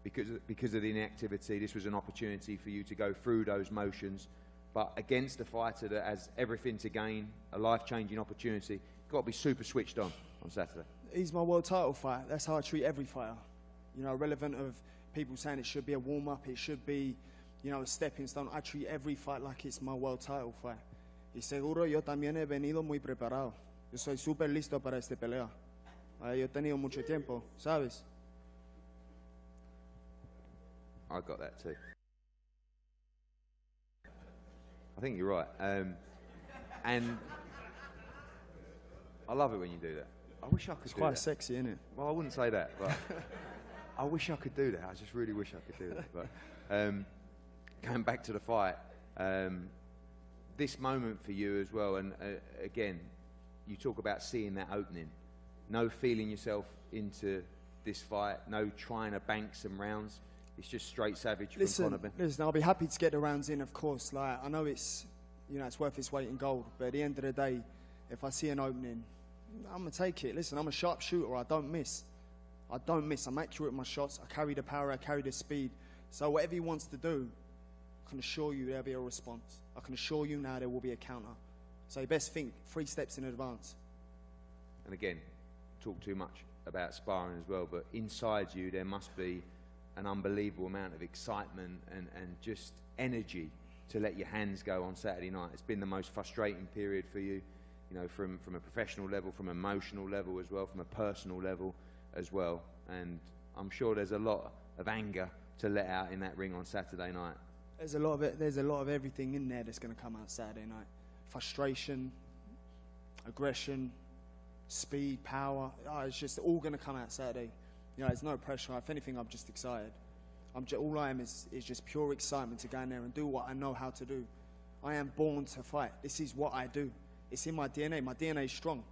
because of the inactivity, this was an opportunity for you to go through those motions, but against a fighter that has everything to gain, a life-changing opportunity, you've got to be super switched on Saturday. He's my world title fight. That's how I treat every fighter. Irrelevant of people saying it should be a warm-up, it should be, a stepping stone. I treat every fight like it's my world title fight. Y seguro yo también he venido muy preparado. Yo soy súper listo para esta pelea. Yo he tenido mucho tiempo, ¿sabes? I got that too. I think you're right. And I love it when you do that. I wish I could do that. It's quite sexy, isn't it? Well, I wouldn't say that, but I wish I could do that. I just really wish I could do that. But going back to the fight, this moment for you as well, and again, you talk about seeing that opening. No feeling yourself into this fight, no trying to bank some rounds. It's just straight savage from Conor Benn. Listen, I'll be happy to get the rounds in, of course. Like, I know it's worth its weight in gold, but at the end of the day, if I see an opening, I'm going to take it. Listen, I'm a sharp shooter. I don't miss. I'm accurate with my shots. I carry the power. I carry the speed. So whatever he wants to do, I can assure you there'll be a response. I can assure you now there will be a counter. So you best think 3 steps in advance. And again, talk too much about sparring as well, but inside you there must be an unbelievable amount of excitement and just energy to let your hands go on Saturday night. It's been the most frustrating period for you, from a professional level, from an emotional level as well, from a personal level as well. And I'm sure there's a lot of anger to let out in that ring on Saturday night. There's a lot of it. There's a lot of everything in there that's going to come out Saturday night. Frustration, aggression, speed, power. It's just all going to come out Saturday. There's no pressure. If anything, I'm just excited. All I am is just pure excitement to go in there and do what I know how to do. I am born to fight. This is what I do. It's in my DNA. My DNA is strong.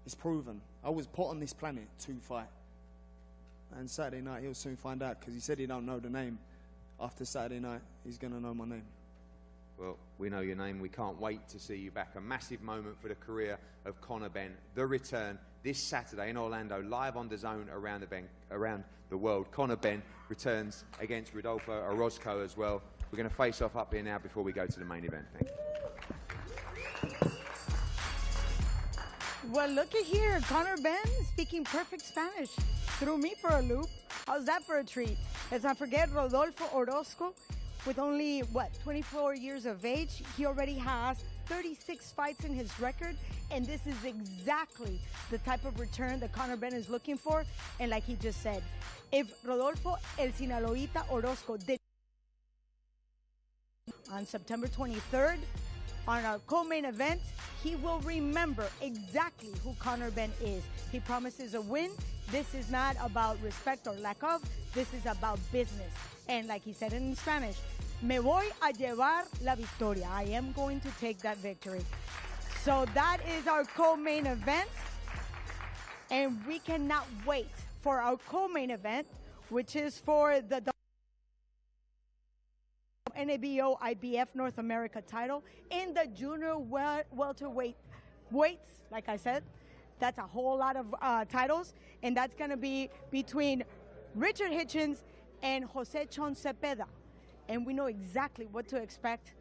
It's proven. I was put on this planet to fight. And Saturday night, he'll soon find out, because he said he don't know the name. After Saturday night, he's going to know my name. Well, we know your name. We can't wait to see you back. A massive moment for the career of Conor Benn. The return this Saturday in Orlando, live on DAZN around the world. Conor Benn returns against Rodolfo Orozco as well. We're going to face off up here now before we go to the main event. Thank you. Well, looky here. Conor Benn speaking perfect Spanish. Threw me for a loop. How's that for a treat? Let's not forget Rodolfo Orozco. With only, 24 years of age, he already has 36 fights in his record, and this is exactly the type of return that Conor Benn is looking for. And like he just said, if Rodolfo El Sinaloita Orozco did on September 23rd on our co-main event, he will remember exactly who Conor Benn is. He promises a win. This is not about respect or lack of. This is about business. And like he said in Spanish, Me voy a llevar la victoria. I am going to take that victory. So that is our co-main event. And we cannot wait for our co-main event, which is for the NABO IBF North America title in the junior welterweight weights. Like I said, that's a whole lot of titles, and that's going to be between Richard Hitchins and Jose Chon Zepeda. And we know exactly what to expect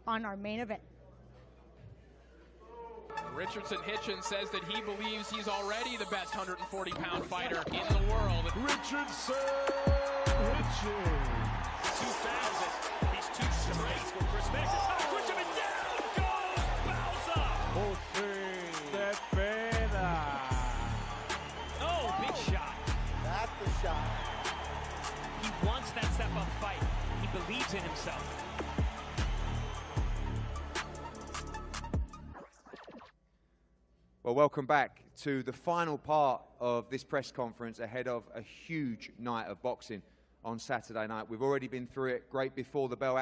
on our main event. Richardson Hitchins says that he believes he's already the best 140-pound fighter in the world. Richardson Hitchins. 2000. He's too straight with respect. Oh, Richardson down goes Bowser. Jose Zepeda. Oh, big shot. That's the shot. He wants that step-up fight. He believes in himself. Well, welcome back to the final part of this press conference ahead of a huge night of boxing on Saturday night. We've already been through it, great before the bell,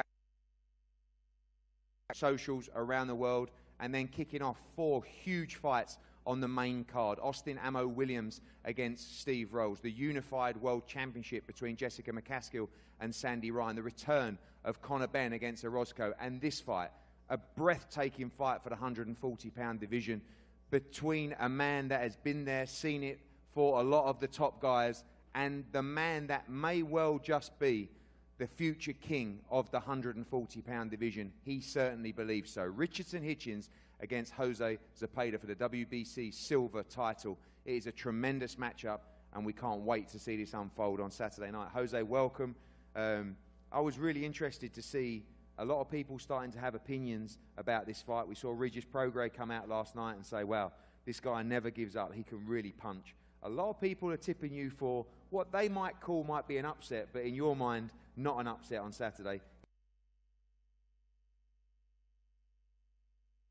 socials around the world, and then kicking off 4 huge fights on the main card. Austin Ammo Williams against Steve Rolls, the unified world championship between Jessica McCaskill and Sandy Ryan, the return of Conor Benn against Orozco, and this fight, a breathtaking fight for the 140-pound division, between a man that has been there, seen it for a lot of the top guys, and the man that may well just be the future king of the 140-pound division. He certainly believes so. Richardson Hitchins against Jose Zepeda for the WBC silver title. It is a tremendous matchup, and we can't wait to see this unfold on Saturday night. Jose, welcome. I was really interested to see a lot of people starting to have opinions about this fight. We saw Regis Prograis come out last night and say, wow, this guy never gives up. He can really punch. A lot of people are tipping you for what they might call might be an upset, but in your mind, not an upset on Saturday.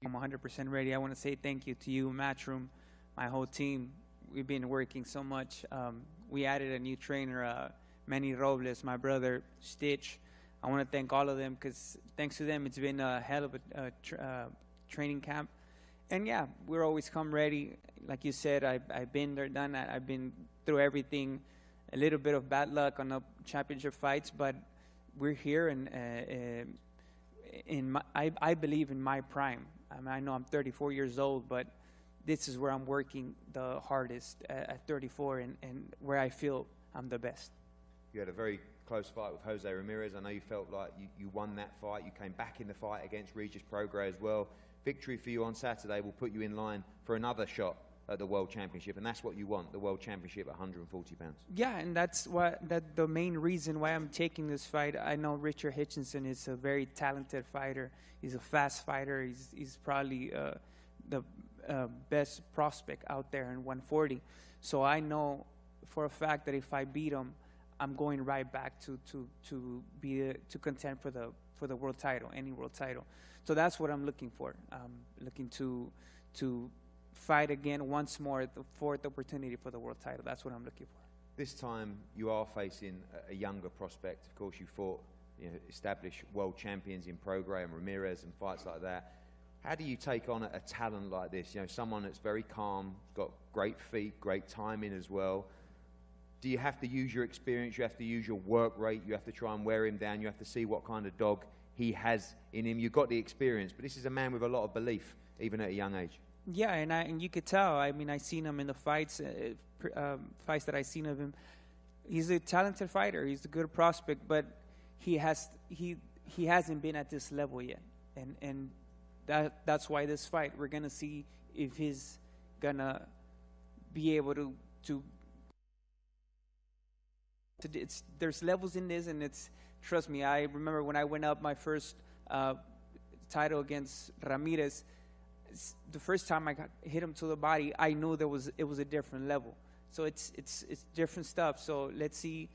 I'm 100% ready. I want to say thank you to you, Matchroom, my whole team. We've been working so much. We added a new trainer, Manny Robles, my brother, Stitch. I want to thank all of them because thanks to them, it's been a hell of a training camp. And yeah, we're always come ready. Like you said, I've been there, done that. I've been through everything. A little bit of bad luck on the championship fights, but we're here, and I believe in my prime. I mean, I know I'm 34 years old, but this is where I'm working the hardest at 34, and where I feel I'm the best. You had a very close fight with Jose Ramirez. I know you felt like you won that fight. You came back in the fight against Regis Prograis as well. Victory for you on Saturday will put you in line for another shot at the World Championship, and that's what you want, the World Championship at 140 pounds. Yeah, and that's the main reason why I'm taking this fight. I know Richard Hitchinson is a very talented fighter. He's a fast fighter. He's probably the best prospect out there in 140. So I know for a fact that if I beat him, I'm going right back to contend for the world title, any world title. So that's what I'm looking for. Looking to fight again once more, the 4th opportunity for the world title. That's what I'm looking for. This time you are facing a younger prospect. Of course, you fought established world champions in Prograis and Ramirez and fights like that. How do you take on a talent like this? Someone that's very calm, got great feet, great timing as well. Do you have to use your experience? You have to use your work rate. You have to try and wear him down. You have to see what kind of dog he has in him. You've got the experience, but this is a man with a lot of belief, even at a young age. Yeah, and you could tell. I mean, I seen him in the fights fights that I seen of him. He's a talented fighter. He's a good prospect, but he hasn't been at this level yet, and that's why this fight, we're gonna see if he's gonna be able to there's levels in this, and trust me, I remember when I went up my first title against Ramirez, the first time I hit him to the body, I knew it was a different level. So it's different stuff. So let's see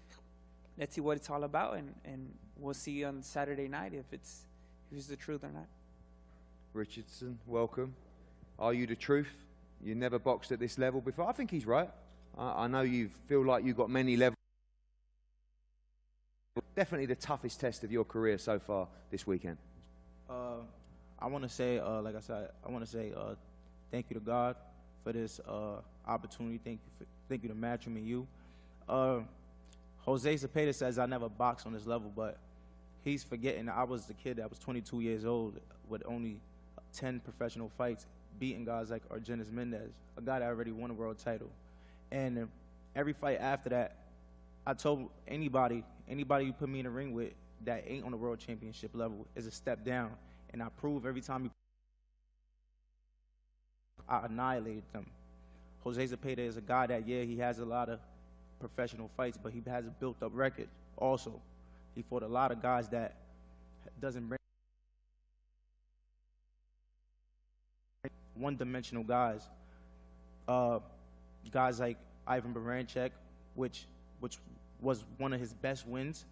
what it's all about, and we'll see on Saturday night if it's the truth or not. Richardson, welcome. Are you the truth? You never boxed at this level before. I think he's right. I know you feel like you've got many levels. definitely the toughest test of your career so far this weekend? I want to say, like I said, I want to say thank you to God for this opportunity. Thank you to Matchroom and you. Jose Zepeda says I never boxed on this level, but he's forgetting I was the kid that was 22 years old with only 10 professional fights, beating guys like Argenis Mendez, a guy that already won a world title. And every fight after that, I told anybody you put me in the ring with that ain't on the world championship level is a step down. And I prove every time I annihilated them. Jose Zepeda is a guy that, yeah, he has a lot of professional fights, but he has a built-up record also. He fought a lot of guys that doesn't bring one-dimensional guys. Guys like Ivan Baranchek, which was one of his best wins.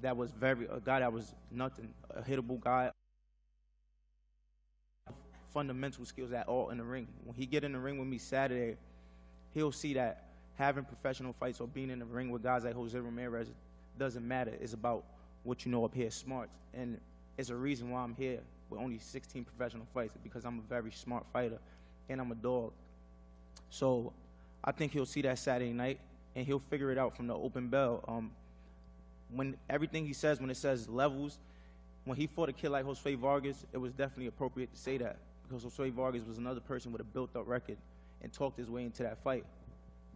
That was a guy that was nothing, a hittable guy. Fundamental skills at all in the ring. When he get in the ring with me Saturday, he'll see that having professional fights or being in the ring with guys like Jose Ramirez doesn't matter. It's about what you know up here, smarts. And it's a reason why I'm here with only 16 professional fights, because I'm a very smart fighter and I'm a dog. So I think he'll see that Saturday night and he'll figure it out from the open bell. When everything he says, when it says levels, when he fought a kid like Jose Vargas, it was definitely appropriate to say that, because Jose Vargas was another person with a built-up record and talked his way into that fight.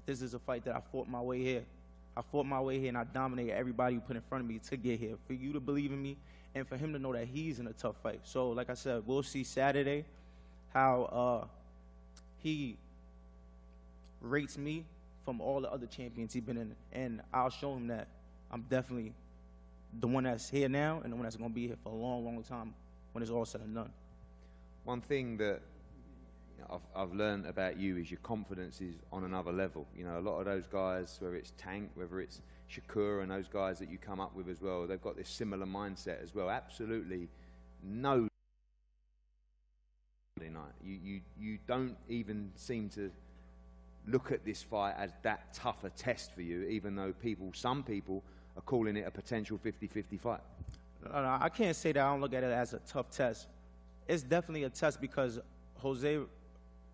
This is a fight that I fought my way here. I fought my way here and I dominated everybody who put in front of me to get here. For you to believe in me and for him to know that he's in a tough fight. So, like I said, we'll see Saturday how he rates me from all the other champions he's been in. And I'll show him that I'm definitely the one that's here now and the one that's going to be here for a long, long time when it's all said and done. One thing that I've learned about you is your confidence is on another level. You know, a lot of those guys, whether it's Tank, whether it's Shakur and those guys that you come up with as well, they've got this similar mindset as well. Absolutely no night. You don't even seem to look at this fight as that tough a test for you, even though some people are calling it a potential 50-50 fight. No, I can't say that I don't look at it as a tough test. It's definitely a test because Jose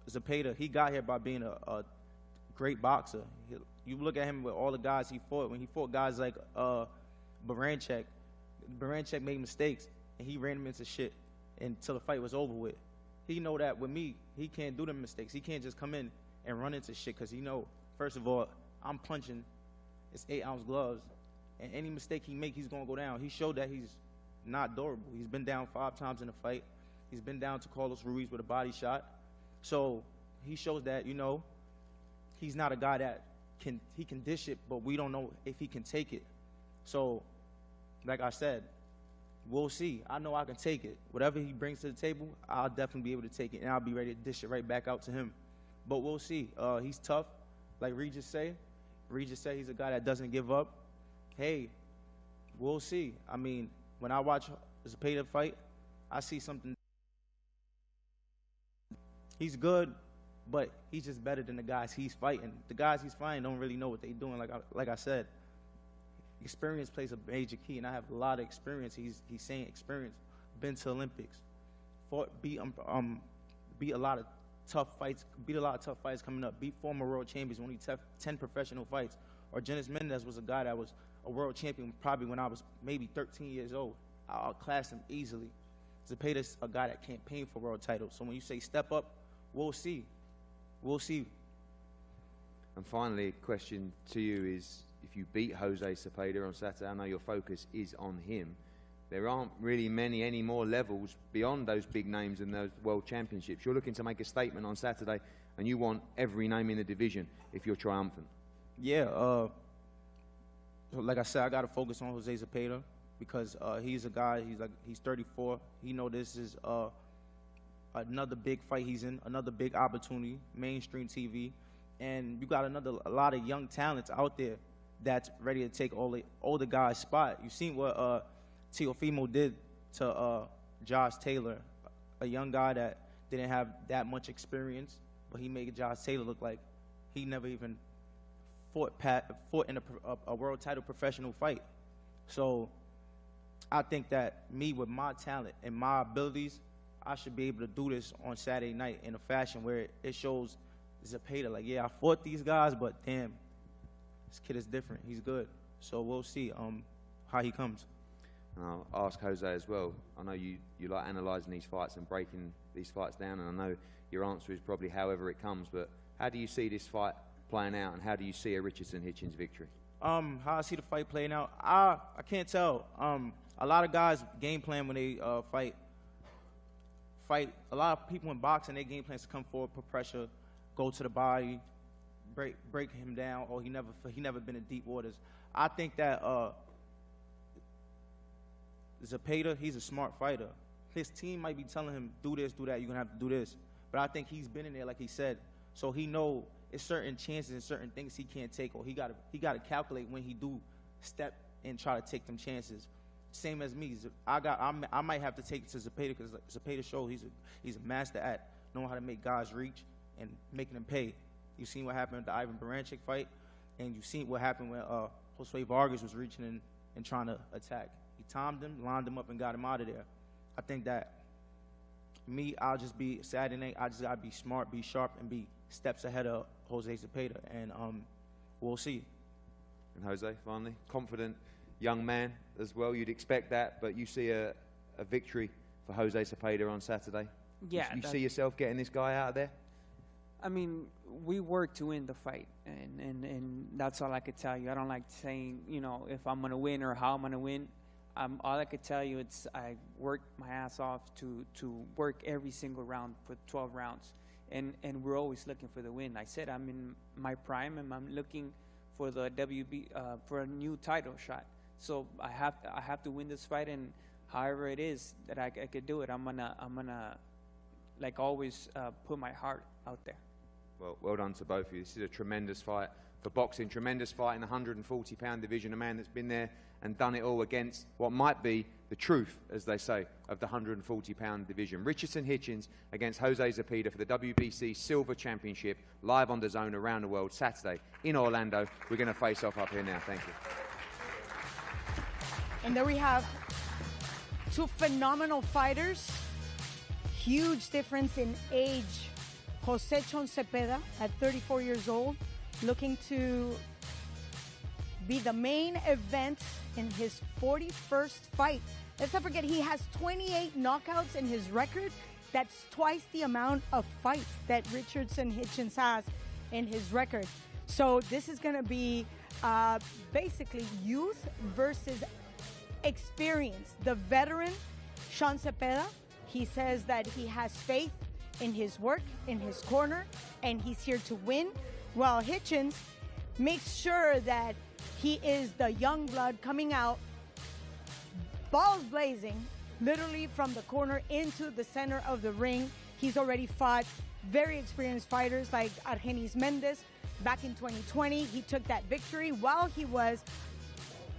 Zepeda, he got here by being a great boxer. You look at him with all the guys he fought. When he fought guys like Baranchek made mistakes, and he ran him into shit until the fight was over with. He know that with me, he can't do them mistakes. He can't just come in and run into shit because he know, first of all, I'm punching. It's 8-ounce gloves. And any mistake he make, he's going to go down. He showed that he's not durable. He's been down 5 times in a fight. He's been down to Carlos Ruiz with a body shot. So he shows that, you know, he's not a guy that can dish it, but we don't know if he can take it. So, like I said, we'll see. I know I can take it. Whatever he brings to the table, I'll definitely be able to take it, and I'll be ready to dish it right back out to him. But we'll see. He's tough, like Regis say. Regis say he's a guy that doesn't give up. Hey, we'll see. I mean, when I watch Zepeda fight, I see something. He's good, but he's just better than the guys he's fighting. The guys he's fighting don't really know what they're doing. Like I said, experience plays a major key, and I have a lot of experience. He's saying experience. Been to Olympics, beat a lot of tough fights. Beat a lot of tough fights coming up. Beat former world champions. Only 10 professional fights. Argenis Mendez was a guy that was a world champion probably when I was maybe 13 years old. I outclassed him easily. Zepeda's a guy that campaigned for world titles. So when you say step up, we'll see. We'll see. And finally, a question to you is, if you beat Jose Zepeda on Saturday, I know your focus is on him. There aren't really any more levels beyond those big names and those world championships. You're looking to make a statement on Saturday, and you want every name in the division if you're triumphant. Yeah, like I said, I got to focus on Jose Zepeda because he's a guy, he's 34. He know this is another big fight he's in, another big opportunity, mainstream TV. And you got a lot of young talents out there that's ready to take all the older guys' spot. You seen what Teofimo did to Josh Taylor, a young guy that didn't have that much experience, but he made Josh Taylor look like he never even fought in a world title professional fight. So I think that me with my talent and my abilities, I should be able to do this on Saturday night in a fashion where it shows Zepeda, like, yeah, I fought these guys, but damn, this kid is different. He's good. So we'll see how he comes. And I'll ask Jose as well. I know you like analysing these fights and breaking these fights down, and I know your answer is probably however it comes, but how do you see this fight playing out, and how do you see a Richardson Hitchins victory? How I see the fight playing out, I can't tell. A lot of guys game plan when they fight. A lot of people in boxing, their game plans to come forward, put pressure, go to the body, break him down, or he never been in deep waters. I think that Zepeda, he's a smart fighter. His team might be telling him, do this, do that, you're gonna have to do this. But I think he's been in there, like he said, so he know it's certain chances and certain things he can't take, or he gotta calculate when he do step and try to take them chances. Same as me, I might have to take it to Zepeda, because Zepeda showed he's a master at knowing how to make guys reach and making them pay. You seen what happened with the Ivan Baranchik fight, and you seen what happened when Jose Vargas was reaching in and trying to attack. He timed him, lined him up, and got him out of there. I think that me, I'll just be Saturday night. I just gotta be smart, be sharp, and be steps ahead of Jose Zepeda, and we'll see. And Jose, finally, confident young man as well. You'd expect that, but you see a victory for Jose Zepeda on Saturday. Yeah, you see yourself getting this guy out of there? I mean, we work to win the fight, and that's all I could tell you. I don't like saying, you know, if I'm going to win or how I'm going to win. All I could tell you is I worked my ass off to work every single round for 12 rounds, and we're always looking for the win. I said I'm in my prime, and I'm looking for the WB for a new title shot. So I have to win this fight, and however it is that I could do it, I'm gonna like always put my heart out there. Well done to both of you. This is a tremendous fight for boxing, tremendous fight in the 140-pound division, a man that's been there and done it all against what might be the truth, as they say, of the 140-pound division. Richardson Hitchins against Jose Zepeda for the WBC Silver Championship, live on DAZN around the world, Saturday in Orlando. We're going to face off up here now. Thank you. And there we have two phenomenal fighters. Huge difference in age. Jose Zepeda at 34 years old, looking to be the main event in his 41st fight. Let's not forget, he has 28 knockouts in his record. That's twice the amount of fights that Richardson Hitchins has in his record. So this is going to be basically youth versus experience. The veteran, Sean Zepeda, he says that he has faith in his work, in his corner, and he's here to win. While Hitchins makes sure that he is the young blood coming out, balls blazing, literally from the corner into the center of the ring. He's already fought very experienced fighters like Argenis Mendez. Back in 2020, he took that victory while he was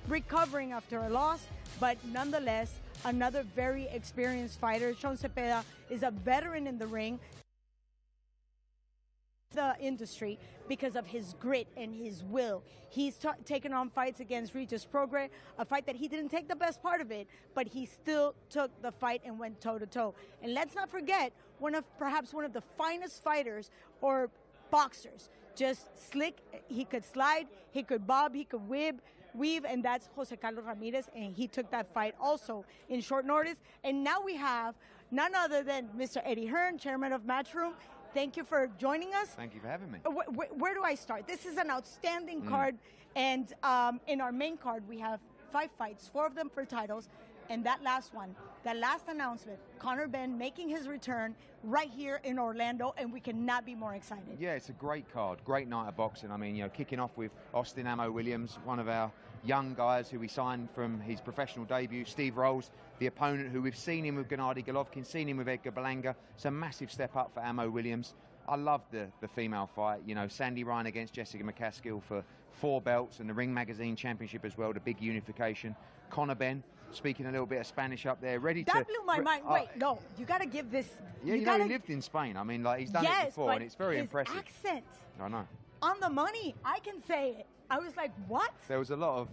recovering after a loss, but nonetheless, another very experienced fighter. Sean Zepeda is a veteran in the ring, the industry, because of his grit and his will. He's taken on fights against Regis Prograis, a fight that he didn't take the best part of it, but he still took the fight and went toe-to-toe. And let's not forget, perhaps one of the finest fighters or boxers. Just slick, he could slide, he could bob, he could weave, and that's Jose Carlos Ramirez, and he took that fight also in short notice. And now we have none other than Mr. Eddie Hearn, chairman of Matchroom. Thank you for joining us. Thank you for having me. Where do I start? This is an outstanding card, and in our main card we have 5 fights, 4 of them for titles, and that last one, that last announcement, Conor Benn making his return right here in Orlando, and we cannot be more excited. Yeah, it's a great card, great night of boxing. I mean, you know, kicking off with Austin Ammo Williams, one of our young guys who we signed from his professional debut, Steve Rolls, the opponent who we've seen him with Gennady Golovkin, seen him with Edgar Berlanga. It's a massive step up for Ammo Williams. I love the female fight, you know, Sandy Ryan against Jessica McCaskill for 4 belts, and the Ring Magazine Championship as well, the big unification. Conor Benn, speaking a little bit of Spanish up there, ready to... That blew my mind. Wait, no, you got to give this... Yeah, you know, he lived in Spain. I mean, like, he's done it before, and it's very impressive. Accent. I know. On the money, I can say it. I was like, what? There was a lot of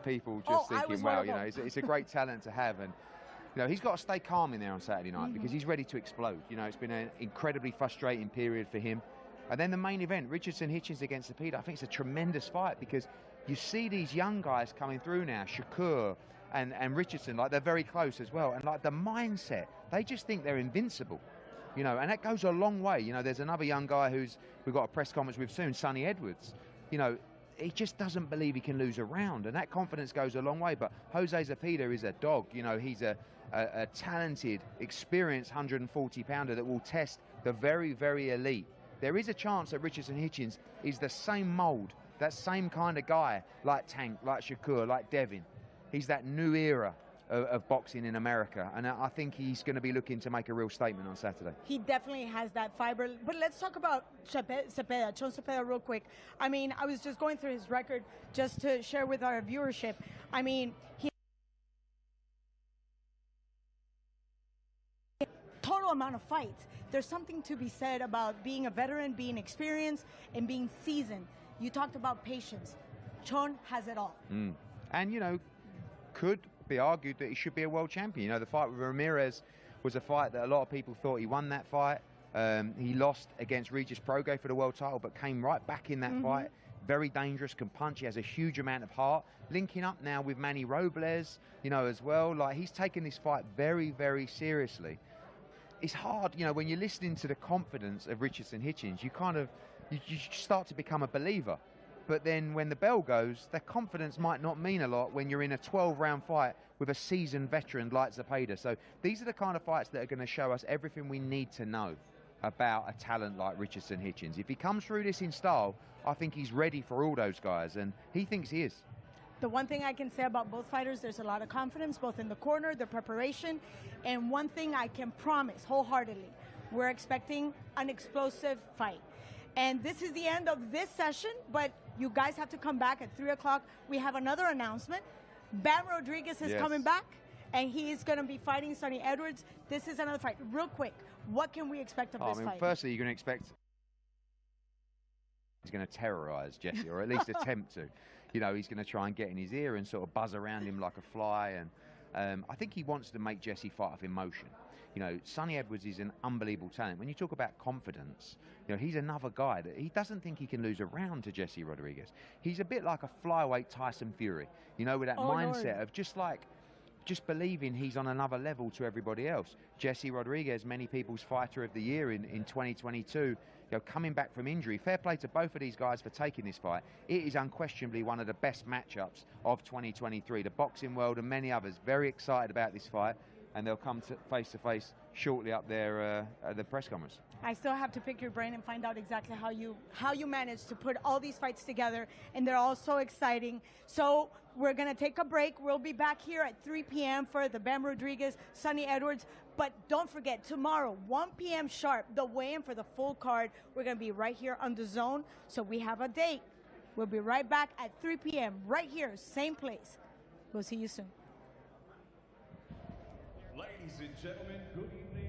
people just thinking, wow, you know, them. it's a great talent to have. And, you know, he's got to stay calm in there on Saturday night because he's ready to explode. You know, it's been an incredibly frustrating period for him. And then the main event, Richardson Hitchins against Zepeda, I think it's a tremendous fight because you see these young guys coming through now, Shakur and Richardson, like they're very close as well. And like the mindset, they just think they're invincible. You know, and that goes a long way. You know, there's another young guy we've got a press conference with soon, Sonny Edwards. You know, he just doesn't believe he can lose a round, and that confidence goes a long way. But Jose Zepeda is a dog. You know, he's a talented, experienced 140-pounder that will test the very, very elite. There is a chance that Richardson Hitchins is the same mould, that same kind of guy, like Tank, like Shakur, like Devin. He's that new era of boxing in America, and I think he's going to be looking to make a real statement on Saturday. He definitely has that fiber. But let's talk about Zepeda, Chon Zepeda, real quick. I mean, I was just going through his record just to share with our viewership. I mean, he total amount of fights. There's something to be said about being a veteran, being experienced, and being seasoned. You talked about patience. Chon has it all. And, you know, could be argued that he should be a world champion. You know, the fight with Ramirez was a fight that a lot of people thought he won that fight. He lost against Regis Prograis for the world title, but came right back in that fight. Very dangerous, can punch. He has a huge amount of heart. Linking up now with Manny Robles, you know, as well. Like, he's taken this fight very, very seriously. It's hard, you know, when you're listening to the confidence of Richardson Hitchins, you kind of, you start to become a believer. But then when the bell goes, that confidence might not mean a lot when you're in a 12-round fight with a seasoned veteran like Zepeda. So these are the kind of fights that are going to show us everything we need to know about a talent like Richardson Hitchins. If he comes through this in style, I think he's ready for all those guys, and he thinks he is. The one thing I can say about both fighters, there's a lot of confidence, both in the corner, the preparation, and one thing I can promise wholeheartedly, we're expecting an explosive fight. And this is the end of this session, but you guys have to come back at 3 o'clock. We have another announcement. Bam Rodriguez is coming back, and he is going to be fighting Sonny Edwards. This is another fight. Real quick, what can we expect of this fight? Firstly, you're going to expect he's going to terrorize Jesse, or at least attempt to. You know, he's going to try and get in his ear and sort of buzz around him like a fly. And I think he wants to make Jesse fight off emotion. You know, Sonny Edwards is an unbelievable talent. When you talk about confidence, you know, he's another guy that he doesn't think he can lose a round to Jesse Rodriguez. He's a bit like a flyweight Tyson Fury, you know, with that mindset of just believing he's on another level to everybody else. Jesse Rodriguez, many people's fighter of the year in 2022, you know, coming back from injury. Fair play to both of these guys for taking this fight. It is unquestionably one of the best matchups of 2023. The boxing world and many others very excited about this fight, and they'll come face to face shortly up there at the press conference. I still have to pick your brain and find out exactly how you managed to put all these fights together, and they're all so exciting. So we're going to take a break. We'll be back here at 3 p.m. for the Bam Rodriguez, Sonny Edwards. But don't forget, tomorrow, 1 p.m. sharp, the weigh-in for the full card. We're going to be right here on DAZN, so we have a date. We'll be right back at 3 p.m. right here, same place. We'll see you soon. Ladies and gentlemen, good evening.